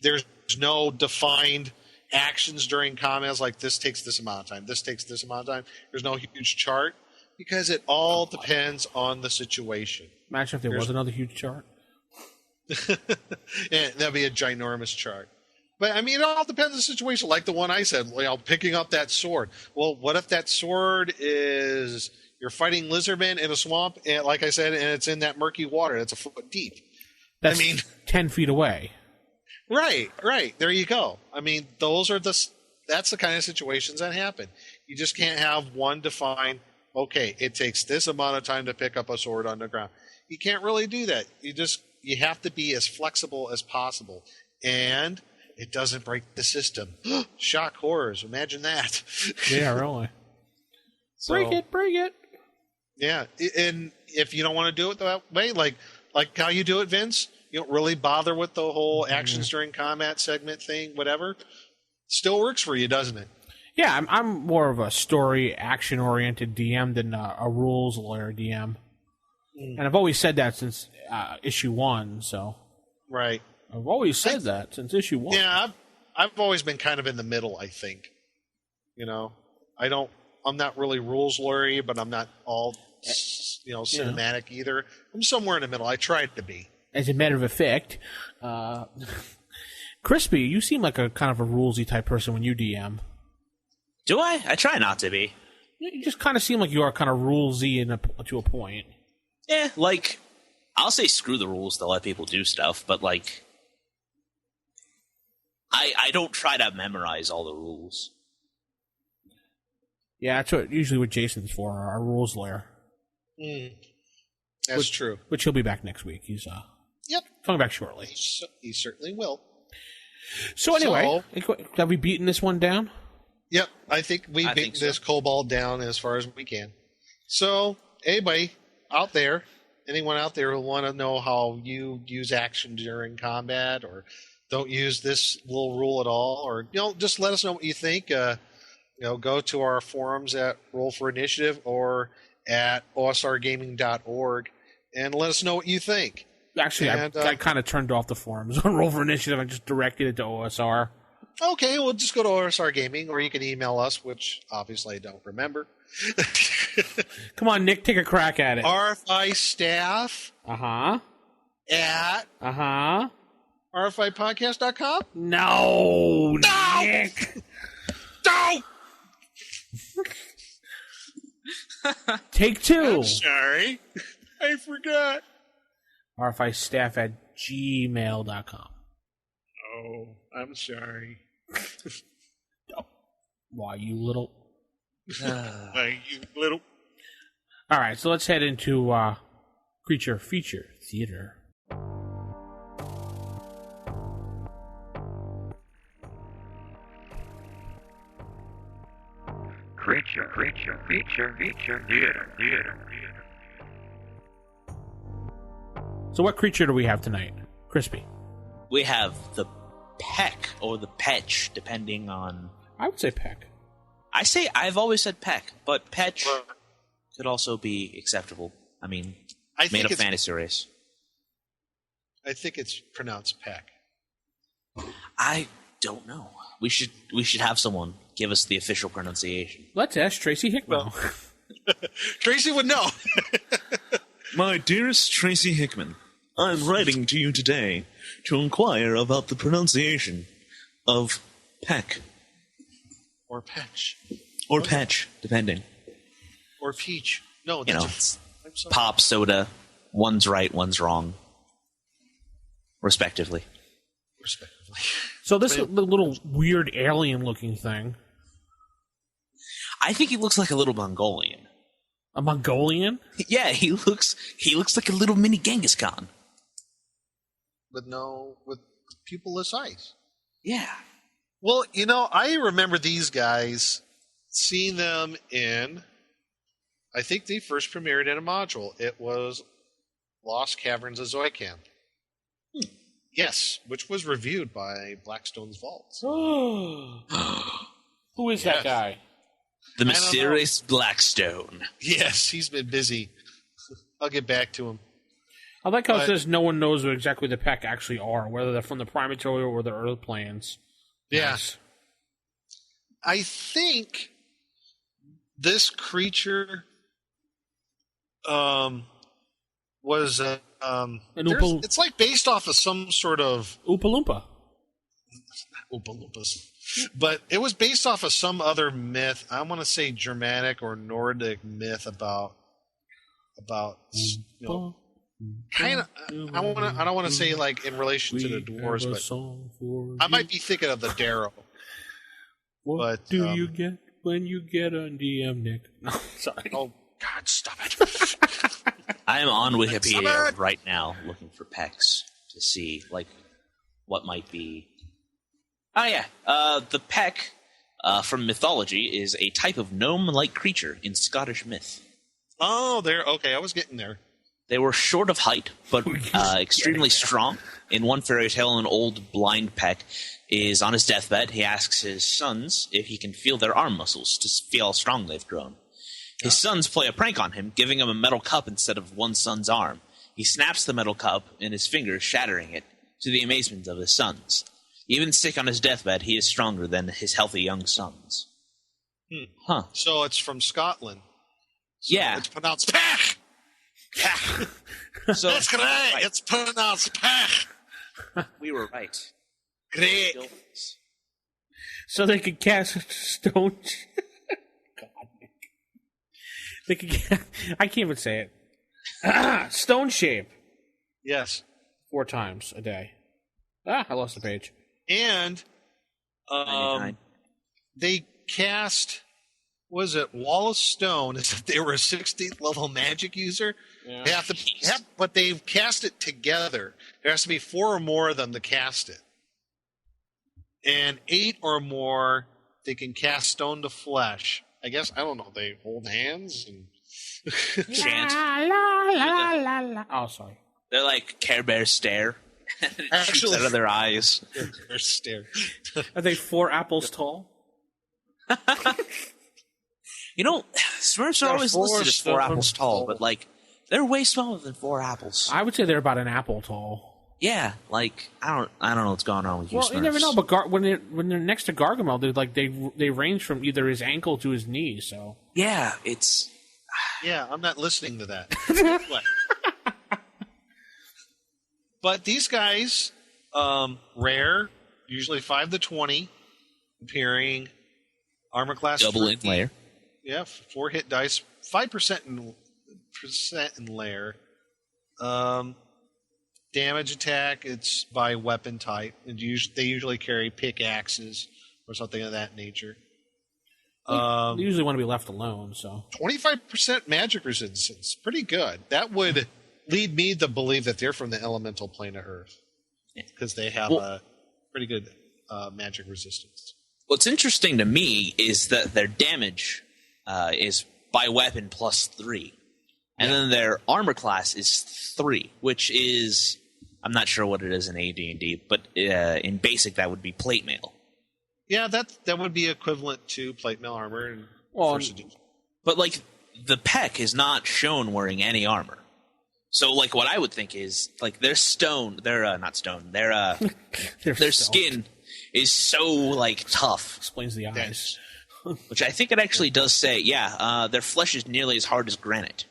there's no defined actions during combats, this takes this amount of time, this takes this amount of time. There's no huge chart, because it all depends on the situation. Imagine if there was another huge chart. Yeah, that'd be a ginormous chart. But, I mean, it all depends on the situation, like the one I said, picking up that sword. Well, what if that sword is... You're fighting lizardmen in a swamp, and like I said, and it's in that murky water that's a foot deep. That's 10 feet away. Right. There you go. I mean, that's the kind of situations that happen. You just can't have one defined, okay, it takes this amount of time to pick up a sword on the ground. You can't really do that. You have to be as flexible as possible. And it doesn't break the system. Shock horrors. Imagine that. Yeah, really. Break it. Yeah, and if you don't want to do it that way, like how you do it, Vince. You don't really bother with the whole actions during combat segment thing, whatever. Still works for you, doesn't it? Yeah, I'm more of a story, action-oriented DM than a rules lawyer DM. And I've always said that since issue 1, so... Right. I've always said that since issue 1. Yeah, I've always been kind of in the middle, I think. I'm not really rules lawyer, but I'm not all, cinematic either. I'm somewhere in the middle. I tried to be. As a matter of fact, Crispy, you seem like a kind of a rulesy type person when you DM. Do I? I try not to be. You just kind of seem like you are kind of rulesy to a point. Yeah, like, I'll say screw the rules to let people do stuff, but, like, I don't try to memorize all the rules. Yeah, that's usually what Jason's for, our rules lawyer. That's true. Which he'll be back next week. He's coming back shortly. He certainly will. So anyway, have we beaten this one down? Yep, I think we beat this kobold down as far as we can. So, anyone out there who want to know how you use action during combat, or don't use this little rule at all, or just let us know what you think. Go to our forums at Roll for Initiative or at osrgaming.org and let us know what you think. Actually, I kind of turned off the forums on Roll for Initiative. I just directed it to OSR. Okay, well, just go to OSR Gaming, or you can email us, which obviously I don't remember. Come on, Nick, take a crack at it. RFI staff. At. RFIpodcast.com? No! Nick! No! Take 2. I'm sorry. I forgot. RFI staff at gmail.com. Oh, I'm sorry. Why, you little... Why, you little... All right, so let's head into Creature Feature Theater. Creature Feature Theater. So what creature do we have tonight? Crispy. We have the Pech, or the Pech, depending on... I would say Pech. I've always said Pech, but Pech could also be acceptable. I mean, made up fantasy race. I think it's pronounced Peck. I don't know. We should have someone give us the official pronunciation. Let's ask Tracy Hickman. Tracy would know. My dearest Tracy Hickman, I'm writing to you today to inquire about the pronunciation of Peck. Or Petch. Or Petch, depending. Or Peach. No, it's pop, soda. One's right, one's wrong. Respectively. So this little weird alien-looking thing. I think he looks like a little Mongolian. A Mongolian? Yeah, he looks like a little mini Genghis Khan. With pupilless eyes. Yeah. Well, I remember these guys, seeing them in, I think they first premiered in a module. It was Lost Caverns of Zoican. Yes, which was reviewed by Blackstone's Vaults. Who is that guy? The mysterious Blackstone. Yes, he's been busy. I'll get back to him. I like how it says no one knows what exactly the Peck actually are, whether they're from the Primatorial or the Earth planes. Yes. Yeah. I think this creature was it's like based off of some sort of Oompa Loompa. Not Oompa Loompas. But it was based off of some other myth. I want to say Germanic or Nordic myth about kind of. I don't want to say like in relation to the dwarves, but I might be thinking of the Darrow. What do you get when you get on DM, Nick? No, sorry. Oh God, stop it! I am on Wikipedia right now looking for Pecks to see what might be. Oh yeah, the Peck from mythology is a type of gnome-like creature in Scottish myth. Oh, okay, I was getting there. They were short of height, but extremely strong. In one fairy tale, an old blind Pech is on his deathbed. He asks his sons if he can feel their arm muscles to feel how strong they've grown. His sons play a prank on him, giving him a metal cup instead of one son's arm. He snaps the metal cup in his fingers, shattering it, to the amazement of his sons. Even sick on his deathbed, he is stronger than his healthy young sons. Huh. So it's from Scotland. So yeah. It's pronounced Pech! Pech! So, that's great! Right. It's pronounced Pech! We were right. Great! So they could cast stone... God. They could I can't even say it. Stone shape. Yes. 4 times a day. I lost the page. And they cast, was it Wall of Stone? They were a 16th level magic user. Yeah. But they've cast it together. There has to be 4 or more of them to cast it. And 8 or more, they can cast stone to flesh. I guess, I don't know, they hold hands and... chant. Oh, sorry. They're like Care Bear stare. Actually, out of their eyes. They're stare. Are they 4 apples tall? You know, Smurfs are always listed as 4 apples tall, but like they're way smaller than 4 apples. I would say they're about an apple tall. Yeah, like I don't know what's going on with you. Well, Smurfs. You never know. But when they're next to Gargamel, they range from either his ankle to his knee. So yeah, it's. Yeah, I'm not listening to that. But these guys, rare, usually 5 to 20, appearing, armor class double in layer. Yeah, 4 hit dice, 5% in layer. Damage attack, it's by weapon type. And they usually carry pickaxes or something of that nature. They usually want to be left alone. So 25% magic resistance, pretty good. That would lead me to believe that they're from the elemental plane of Earth because they have a pretty good magic resistance. What's interesting to me is that their damage is by weapon plus 3, and then their armor class is 3, which is I'm not sure what it is in AD&D, but in basic that would be plate mail. Yeah, that would be equivalent to plate mail armor. And but like the Pech is not shown wearing any armor. So like what I would think is like their stone, not stone, their skin is so like tough. Explains the eyes. Which I think it actually does say, their flesh is nearly as hard as granite.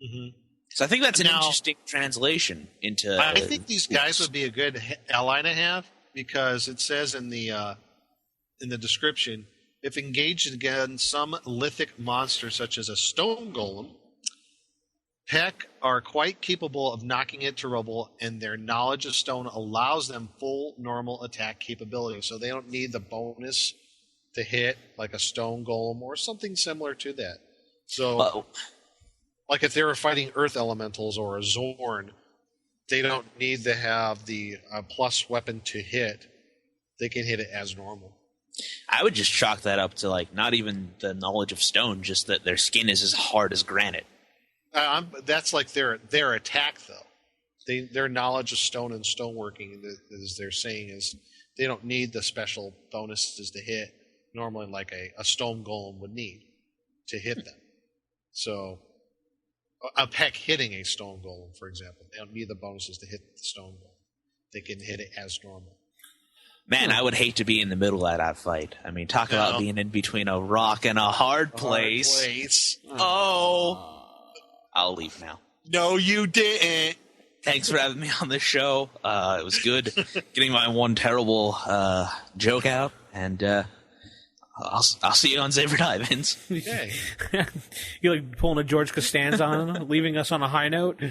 Mm-hmm. So I think that's an interesting translation into. I think these guys would be a good ally to have because it says in the description, if engaged against some lithic monster such as a stone golem, Pech are quite capable of knocking it to rubble, and their knowledge of stone allows them full normal attack capability. So they don't need the bonus to hit like a stone golem or something similar to that. So, like if they were fighting earth elementals or a Zorn, they don't need to have the plus weapon to hit. They can hit it as normal. I would just chalk that up to like not even the knowledge of stone, just that their skin is as hard as granite. That's like their attack, though. Their knowledge of stone and stoneworking, as they're saying, is they don't need the special bonuses to hit normally like a stone golem would need to hit them. So a Pech hitting a stone golem, for example, they don't need the bonuses to hit the stone golem. They can hit it as normal. Man, I would hate to be in the middle of that fight. I mean, talk about being in between a rock and a hard place. Oh. I'll leave now. No, you didn't. Thanks for having me on the show. It was good getting my one terrible joke out, and I'll see you on Xavier Divins. Okay. You're like pulling a George Costanza on him, leaving us on a high note.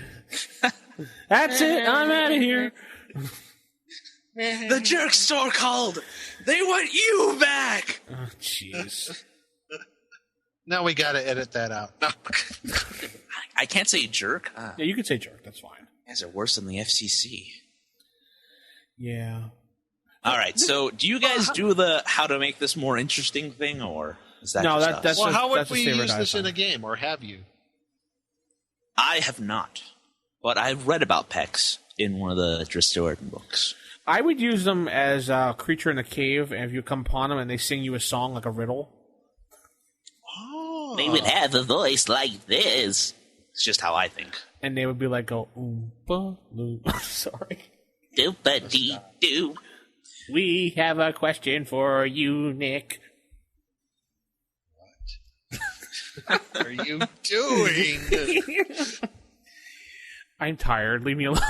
That's it. I'm out of here. The jerk store called. They want you back. Oh, jeez. Now we got to edit that out. No. I can't say jerk. Yeah, you can say jerk. That's fine. You guys are worse than the FCC. Yeah. All right. So, do you guys do the how to make this more interesting thing, or is that just us? Well, how would we use this in a game, or have you? I have not. But I've read about Pechs in one of the Dristorian books. I would use them as a creature in a cave, and if you come upon them and they sing you a song like a riddle. They would have a voice like this. It's just how I think. And they would be like, go, oompa loompa. Sorry. Doop-a-dee-doo. We have a question for you, Nick. What are you doing? I'm tired. Leave me alone.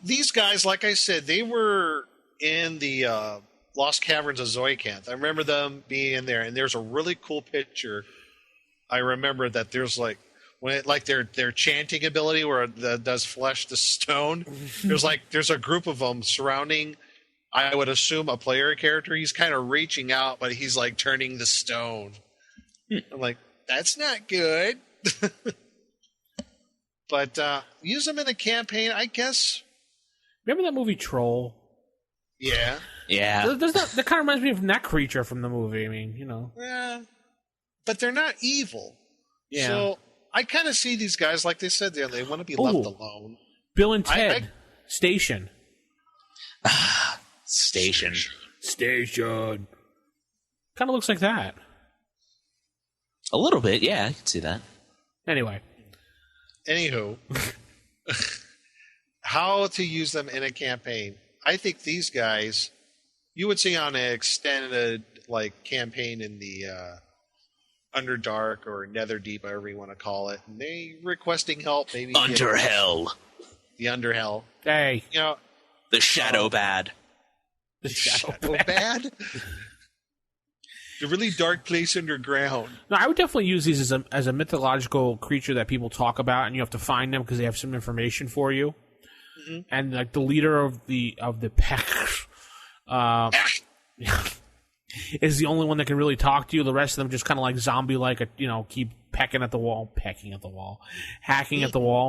These guys, like I said, they were in the Lost Caverns of Zoicanth. I remember them being in there, and there's a really cool picture. I remember that there's their chanting ability where it does flesh the stone. There's a group of them surrounding, I would assume, a player character. He's kind of reaching out, but he's like turning the stone. I'm like, that's not good. But use them in a campaign, I guess. Remember that movie Troll? Yeah. Yeah. That kind of reminds me of that creature from the movie. I mean, Yeah. But they're not evil. Yeah. So I kind of see these guys, like they said, they want to be left alone. Bill and Ted. Station. Station. Station. Kind of looks like that. A little bit, yeah. I can see that. Anyway. Anywho, how to use them in a campaign. I think these guys, you would see on an extended campaign in the Underdark or Netherdeep, however you want to call it, and they requesting help. Maybe Underhell. The Underhell. Hey, the Shadow Bad. The Shadow Bad. The really dark place underground. No, I would definitely use these as a mythological creature that people talk about, and you have to find them because they have some information for you. Mm-hmm. And the leader of the Pech is the only one that can really talk to you. The rest of them just kind of like zombie-like, keep hacking at the wall,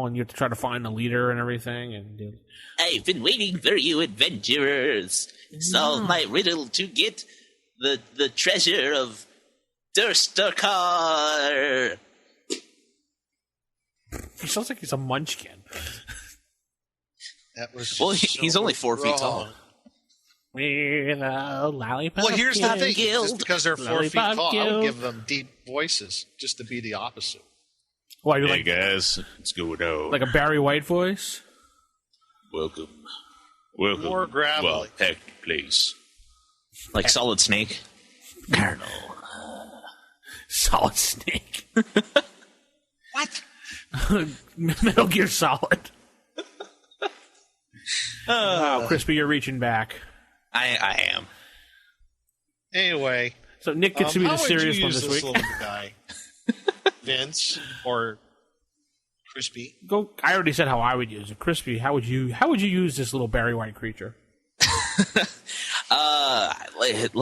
and you have to try to find the leader and everything. And I've been waiting for you, adventurers. Solve my riddle to get the treasure of Durstakar. He sounds like he's a munchkin. That was he's only 4 feet tall. With a lollipop. Well, here's the thing: guild. just because they're 4 feet tall, I would give them deep voices just to be the opposite. Why, hey guys, what's going on? Like a Barry White voice? Welcome. More gravelly. Well, Heck, please. Like Solid Snake. Colonel. Solid Snake. What? Metal Gear Solid. Wow, Crispy, you're reaching back. I am. Anyway. So Nick gets to be the serious one this week. Little guy? Vince or Crispy? I already said how I would use it. Crispy, how would you use this little Barry White creature?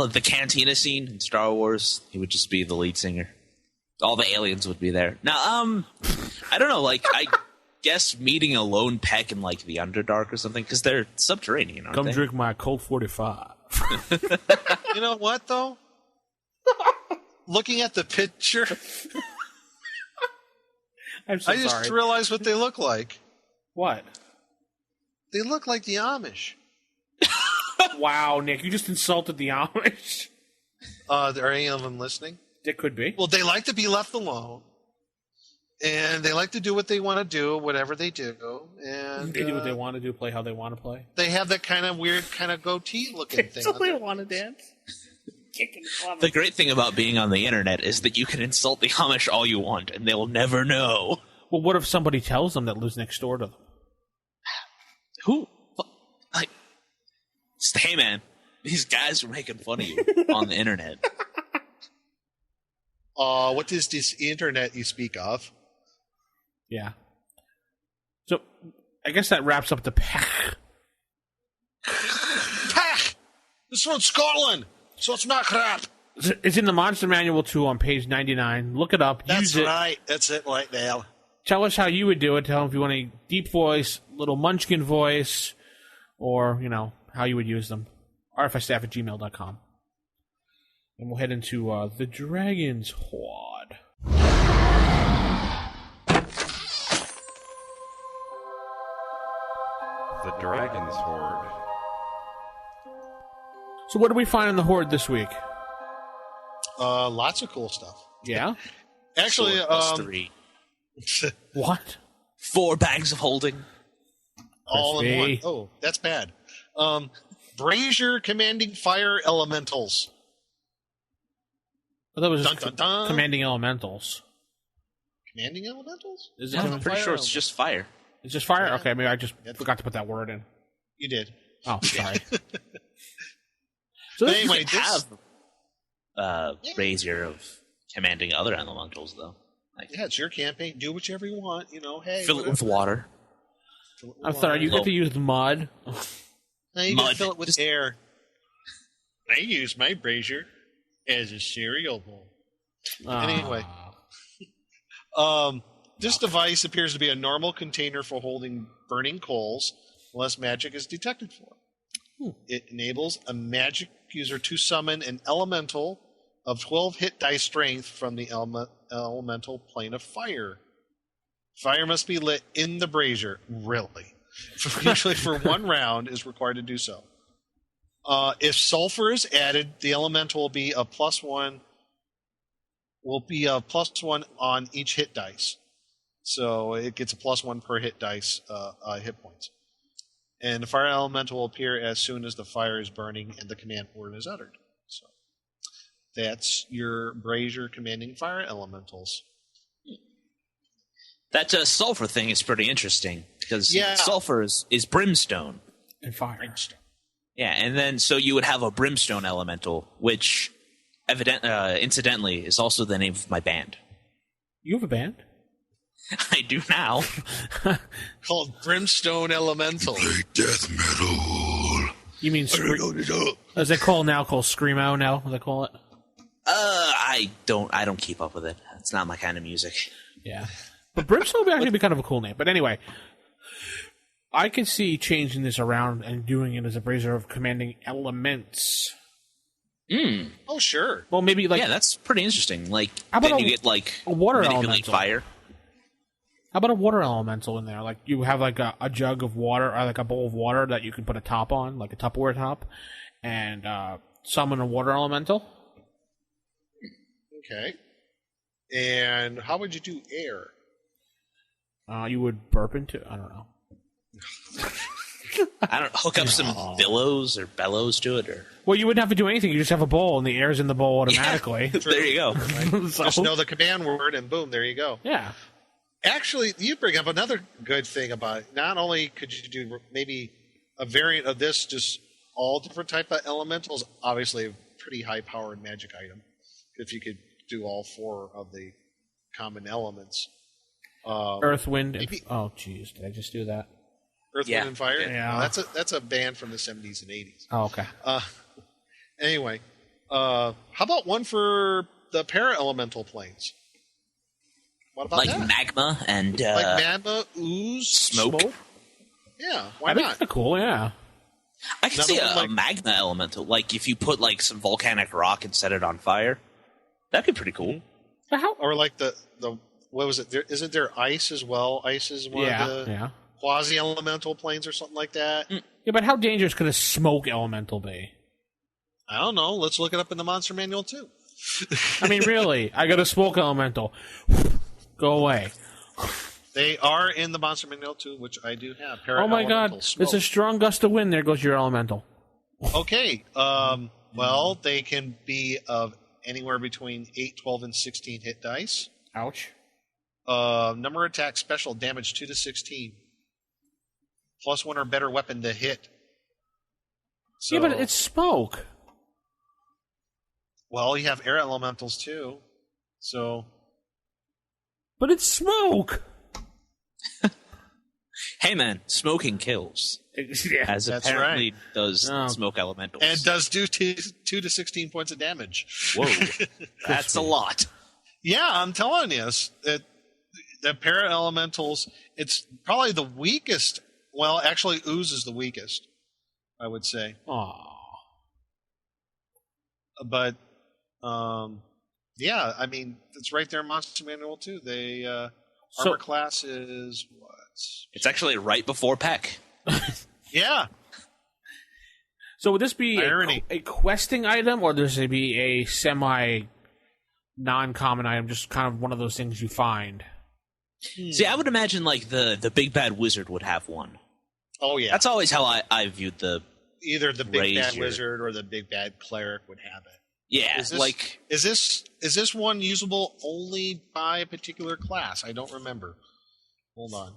The cantina scene in Star Wars, he would just be the lead singer. All the aliens would be there. Now, I don't know, I guess meeting a lone Pech in, the Underdark or something, because they're subterranean, aren't they? Come drink my Colt 45. You know what, though? Looking at the picture, I'm so I just sorry. realized what they look like. What? They look like the Amish. Wow, Nick, you just insulted the Amish. Are any of them listening? It could be. Well, they like to be left alone. And they like to do what they want to do, whatever they do. And they do what they want to do, play how they want to play. They have that kind of weird kind of goatee-looking thing. They want to dance. The great thing about being on the internet is that you can insult the Amish all you want, and they'll never know. Well, what if somebody tells them that lives next door to them? Who? Hey, man, these guys are making fun of you on the internet. What is this internet you speak of? Yeah. So, I guess that wraps up the Pech. Pech! This one's Scotland, so it's not crap. It's in the Monster Manual 2 on page 99. Look it up. Use it. That's right. That's it right there. Tell us how you would do it. Tell them if you want a deep voice, little munchkin voice, or, how you would use them. rfistaff@gmail.com. And we'll head into the Dragon's Horde. Dragon's Horde. So what do we find in the Horde this week? Lots of cool stuff. Yeah? Actually, Sword plus 3. What? 4 bags of holding. All in one. Oh, that's bad. Brazier commanding fire elementals. I thought it was Dun, just dun, dun. commanding elementals. Commanding elementals? Is it I'm pretty sure it's just fire. It's just fire? Yeah. Okay, maybe I just forgot to put that word in. You did. Oh, sorry. So But anyway, you this have Brazier of commanding other elementals, though. Like, yeah, it's your campaign. Do whichever you want. You know, hey, fill it with water. I'm sorry, you get to use mud. No, you Mud. can fill it with air. I use my brazier as a cereal bowl. Anyway, this device appears to be a normal container for holding burning coals, unless magic is detected for. It enables a magic user to summon an elemental of 12 hit die strength from the elemental plane of fire. Fire must be lit in the brazier. Really? Usually for 1 round is required to do so. If sulfur is added, the elemental will be a +1 on each hit dice. So it gets a +1 per hit dice hit points. And the fire elemental will appear as soon as the fire is burning and the command word is uttered. So that's your brazier commanding fire elementals. That sulfur thing is pretty interesting, because sulfur is brimstone. And fire. Yeah, and then so you would have a brimstone elemental, which incidentally is also the name of my band. You have a band? I do now. Called Brimstone Elemental. Play death metal. You mean as they call Screamo now, as they call it? I don't keep up with it. It's not my kind of music. Yeah. But Brimstone would actually be kind of a cool name. But anyway, I can see changing this around and doing it as a brazier of commanding elements. Oh, sure. Well, maybe like... Yeah, that's pretty interesting. Like, how about then you get, like, a water manipulate elemental? fire. How about a water elemental in there? Like, you have like a jug of water, or like a bowl of water that you can put a top on, like a Tupperware top, and summon a water elemental. Okay. And how would you do air? You would burp into... I don't know. I don't hook up some billows or bellows to it, or... Well, you wouldn't have to do anything. You just have a bowl, and the air's in the bowl automatically. Yeah, there you go. Right? Just know the command word, and boom, there you go. Yeah. Actually, you bring up another good thing about it. Not only could you do maybe a variant of this, just all different type of elementals, obviously a pretty high-powered magic item, if you could do all 4 of the common elements. Earth, wind, and... Oh, jeez. Did I just do that? Earth, Wind, and Fire? Yeah. No, that's a band from the 70s and 80s. Oh, okay. Anyway, how about one for the para-elemental planes? What about that? Like magma and... like magma, ooze, smoke? Yeah, why That'd be not? kind of cool, yeah. I can see a magma elemental. Like, if you put, like, some volcanic rock and set it on fire. That'd be pretty cool. Or like the what was it? Isn't there ice as well? Ice is one of the quasi-elemental planes or something like that. Yeah, but how dangerous could a smoke elemental be? I don't know. Let's look it up in the monster manual too. I mean, really, I got a smoke elemental. Go away. They are in the monster manual too, which I do have. Oh my god, it's a strong gust of wind. There goes your elemental. Okay. Well, they can be of anywhere between 8, 12, and 16 hit dice. Ouch. Number attack special damage 2 to 16. +1 or better weapon to hit. So, yeah, but it's smoke. Well, you have air elementals too. So. But it's smoke. Hey man, smoking kills. Yeah, as that's apparently right. does smoke elementals. And does do 2 to 16 points of damage. Whoa. That's a lot. Yeah, I'm telling you. The para elementals, it's probably the weakest. Well, actually, ooze is the weakest, I would say. Aww. But, yeah, I mean, it's right there in Monster Manual, too. Armor class is what? It's actually right before Pech. Yeah. So would this be Irony. a questing item, or does it be a semi-non-common item, just kind of one of those things you find? See, I would imagine like the big bad wizard would have one. Oh yeah. That's always how I viewed the either the big bad Brazier. wizard or the big bad cleric would have it. Yeah, Is this one usable only by a particular class? I don't remember. Hold on.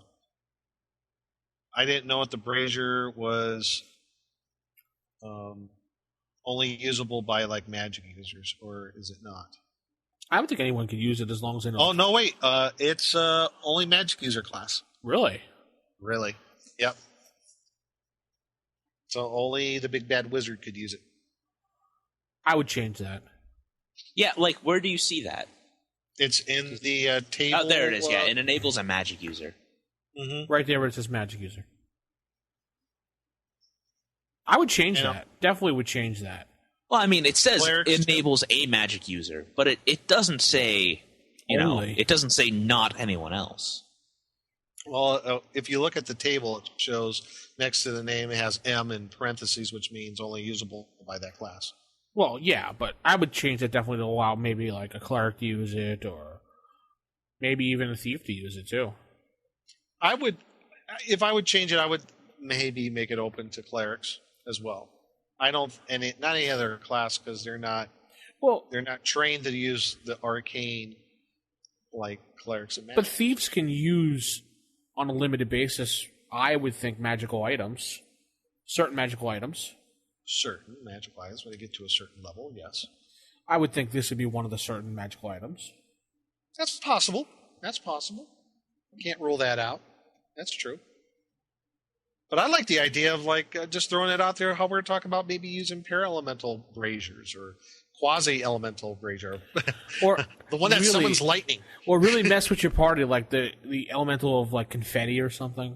I didn't know if the brazier was only usable by like magic users, or is it not? I don't think anyone could use it as long as they know. Oh no, wait. It's only magic user class. Really? Really? Yep. So only the big bad wizard could use it. I would change that. Yeah, like where do you see that? It's in the table. Oh, there it is. Yeah, it enables a magic user. Mm-hmm. Right there where it says magic user. I would change that. Definitely would change that. Well, I mean, it says Clerics enables a magic user, but it doesn't say, Only. it doesn't say not anyone else. Well, if you look at the table, it shows next to the name it has M in parentheses, which means only usable by that class. Well, yeah, but I would change it definitely to allow maybe like a cleric to use it, or maybe even a thief to use it too. If I would change it, I would maybe make it open to clerics as well. I don't, not any other class because they're not trained to use the arcane like clerics and magic. But thieves can use on a limited basis, I would think, magical items, certain magical items. Certain magical items when they get to a certain level, yes. I would think this would be one of the certain magical items. That's possible. Can't rule that out. That's true. But I like the idea of just throwing it out there. How we're talking about maybe using paralemental braziers or quasi-elemental brazier, or the one that really, summons lightning, or really mess with your party, like the elemental of like confetti or something.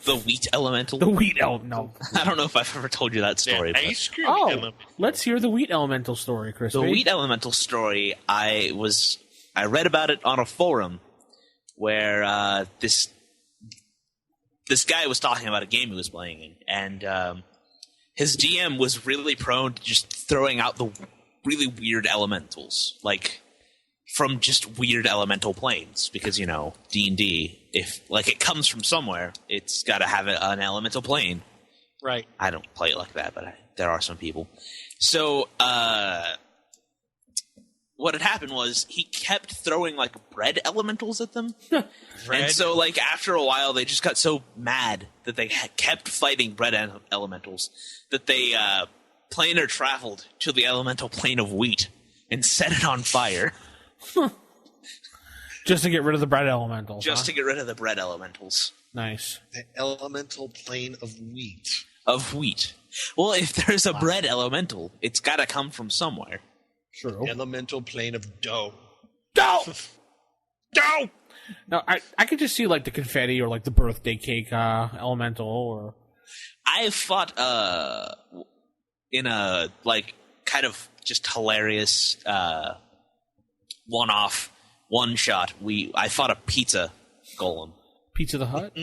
The wheat elemental. The wheat elemental. No. I don't know if I've ever told you that story. Yeah, ice cream elemental. Let's hear the wheat elemental story, Chris. The wheat elemental story. I read about it on a forum where this guy was talking about a game he was playing, and his DM was really prone to just throwing out the really weird elementals, like from just weird elemental planes, because D&D, if it comes from somewhere, it's got to have an elemental plane. Right. I don't play it like that, but there are some people. So what had happened was he kept throwing bread elementals at them. And so after a while they just got so mad that they kept fighting bread elementals that they planar traveled to the elemental plane of wheat and set it on fire. Just to get rid of the bread elementals. To get rid of the bread elementals. Nice. The elemental plane of wheat. Of wheat. Well, if there's a bread elemental, it's got to come from somewhere. True. Elemental plane of dough. Dough! Dough! No, I could just see the confetti or the birthday cake elemental, or I've fought in a kind of just hilarious one-off, one-shot. I fought a pizza golem. Pizza the Hut?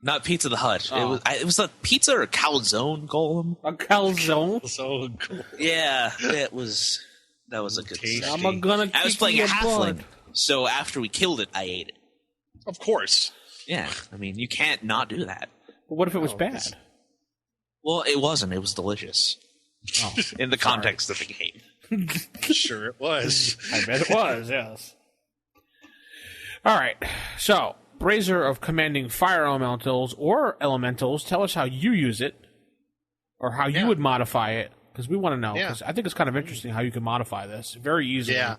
Not Pizza the Hut. Oh. It was a pizza or calzone golem. A calzone? So cool. Yeah, that was a good I was playing a halfling, blood. so after we killed it, I ate it. Of course. Yeah, I mean, you can't not do that. But what if it was bad? Well, it wasn't. It was delicious. Oh, in the context of the game. Sure it was. I bet it was, yes. All right, so Brazier of commanding fire elementals or elementals, tell us how you use it, or how you would modify it, because we want to know. Because I think it's kind of interesting how you can modify this very easily. Yeah.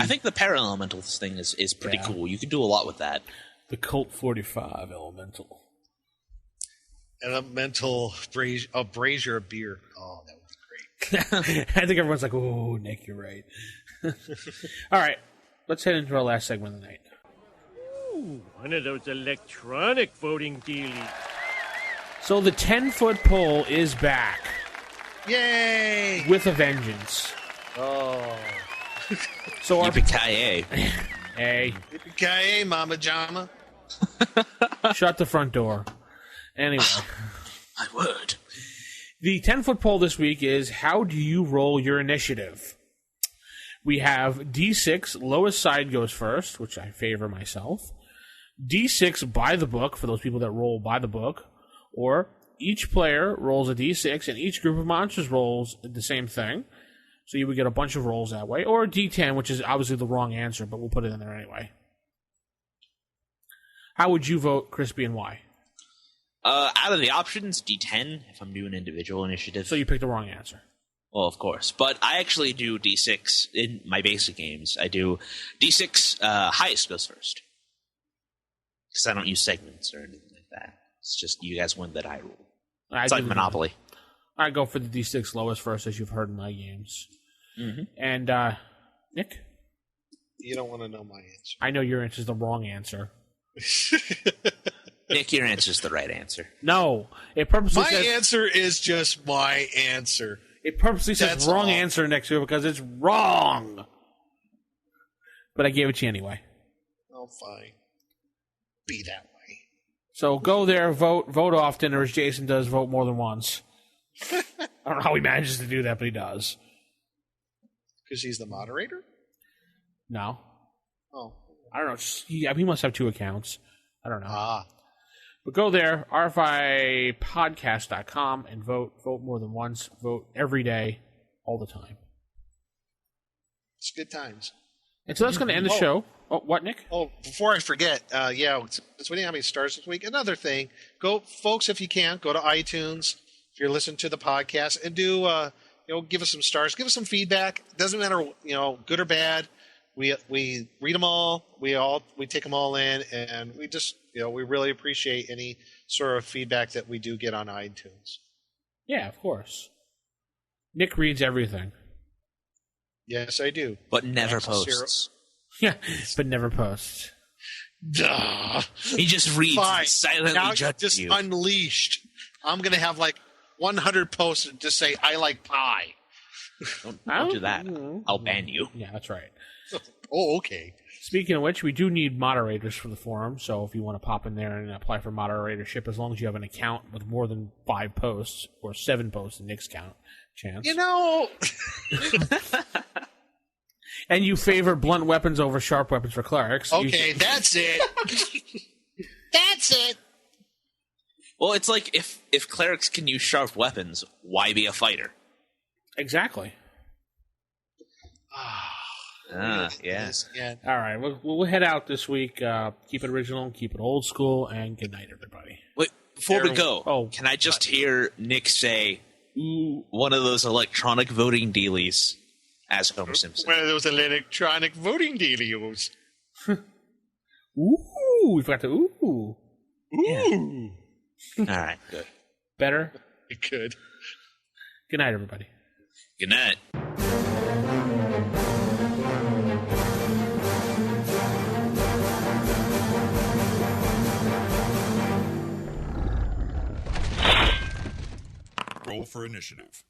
I think the para-elementals thing is pretty cool. You can do a lot with that. The Colt 45 elemental. Elemental brazier of beer. Oh, that would be great. I think everyone's like, oh, Nick, you're right. All right, let's head into our last segment of the night. Ooh, one of those electronic voting dealies. So the 10-foot pole is back. Yay! With a vengeance. Oh. So Yippee-ki-yay. Hey. Yippee-ki-yay, Mama Jama. Shut the front door. Anyway. My word. The 10-foot poll this week is, how do you roll your initiative? We have D6, lowest side goes first, which I favor myself. D6 by the book, for those people that roll by the book. Or each player rolls a D6, and each group of monsters rolls the same thing. So you would get a bunch of rolls that way. Or a D10, which is obviously the wrong answer, but we'll put it in there anyway. How would you vote, Crispy, and why? Out of the options, D10, if I'm doing individual initiative. So you picked the wrong answer. Well, of course. But I actually do D6 in my basic games. I do D6, highest goes first. Because I don't use segments or anything like that. It's just you guys win that I rule. It's like Monopoly. I go for the D6 lowest first, as you've heard in my games. Mm-hmm. And, Nick? You don't want to know my answer. I know your answer is the wrong answer. Nick, your answer is the right answer. No. It purposely my says... answer is just my answer. It purposely says That's wrong all. answer next to it because it's wrong. But I gave it to you anyway. Oh, fine. Be that way. So go there, vote often, or as Jason does, vote more than once. I don't know how he manages to do that, but he does. Because he's the moderator? No. Oh. I don't know. He must have 2 accounts. I don't know. Ah. But go there, rfipodcast.com, and vote. Vote more than once. Vote every day, all the time. It's good times. And so that's going to end the show. Oh, what, Nick? Oh, before I forget, it's winning how many stars this week. Another thing, folks, if you can, go to iTunes if you're listening to the podcast and do, give us some stars, give us some feedback. Doesn't matter, good or bad. We read them all. We take them all in, and we just, we really appreciate any sort of feedback that we do get on iTunes. Yeah, of course. Nick reads everything. Yes, I do. But never posts. Yeah, but never posts. Duh. He just reads and silently now judges you. Unleashed. I'm going to have 100 posts and just say, I like pie. Don't do that. I'll ban you. Yeah, that's right. Oh, okay. Speaking of which, we do need moderators for the forum, so if you want to pop in there and apply for moderatorship, as long as you have an account with more than 5 posts, or 7 posts in Nick's chance. And you favor blunt weapons over sharp weapons for clerics. Okay, that's it. That's it. Well, it's like if clerics can use sharp weapons, why be a fighter? Exactly. Yeah. All right, we'll head out this week. Keep it original, keep it old school, and good night, everybody. Wait, before we go, can I just hear Nick say, "Ooh, one of those electronic voting dealies," as Homer Simpson? One of those electronic voting dealies. Ooh, we forgot to ooh. Ooh. Yeah. All right, good. Better? Good. Good night, everybody. Good night. Roll for initiative.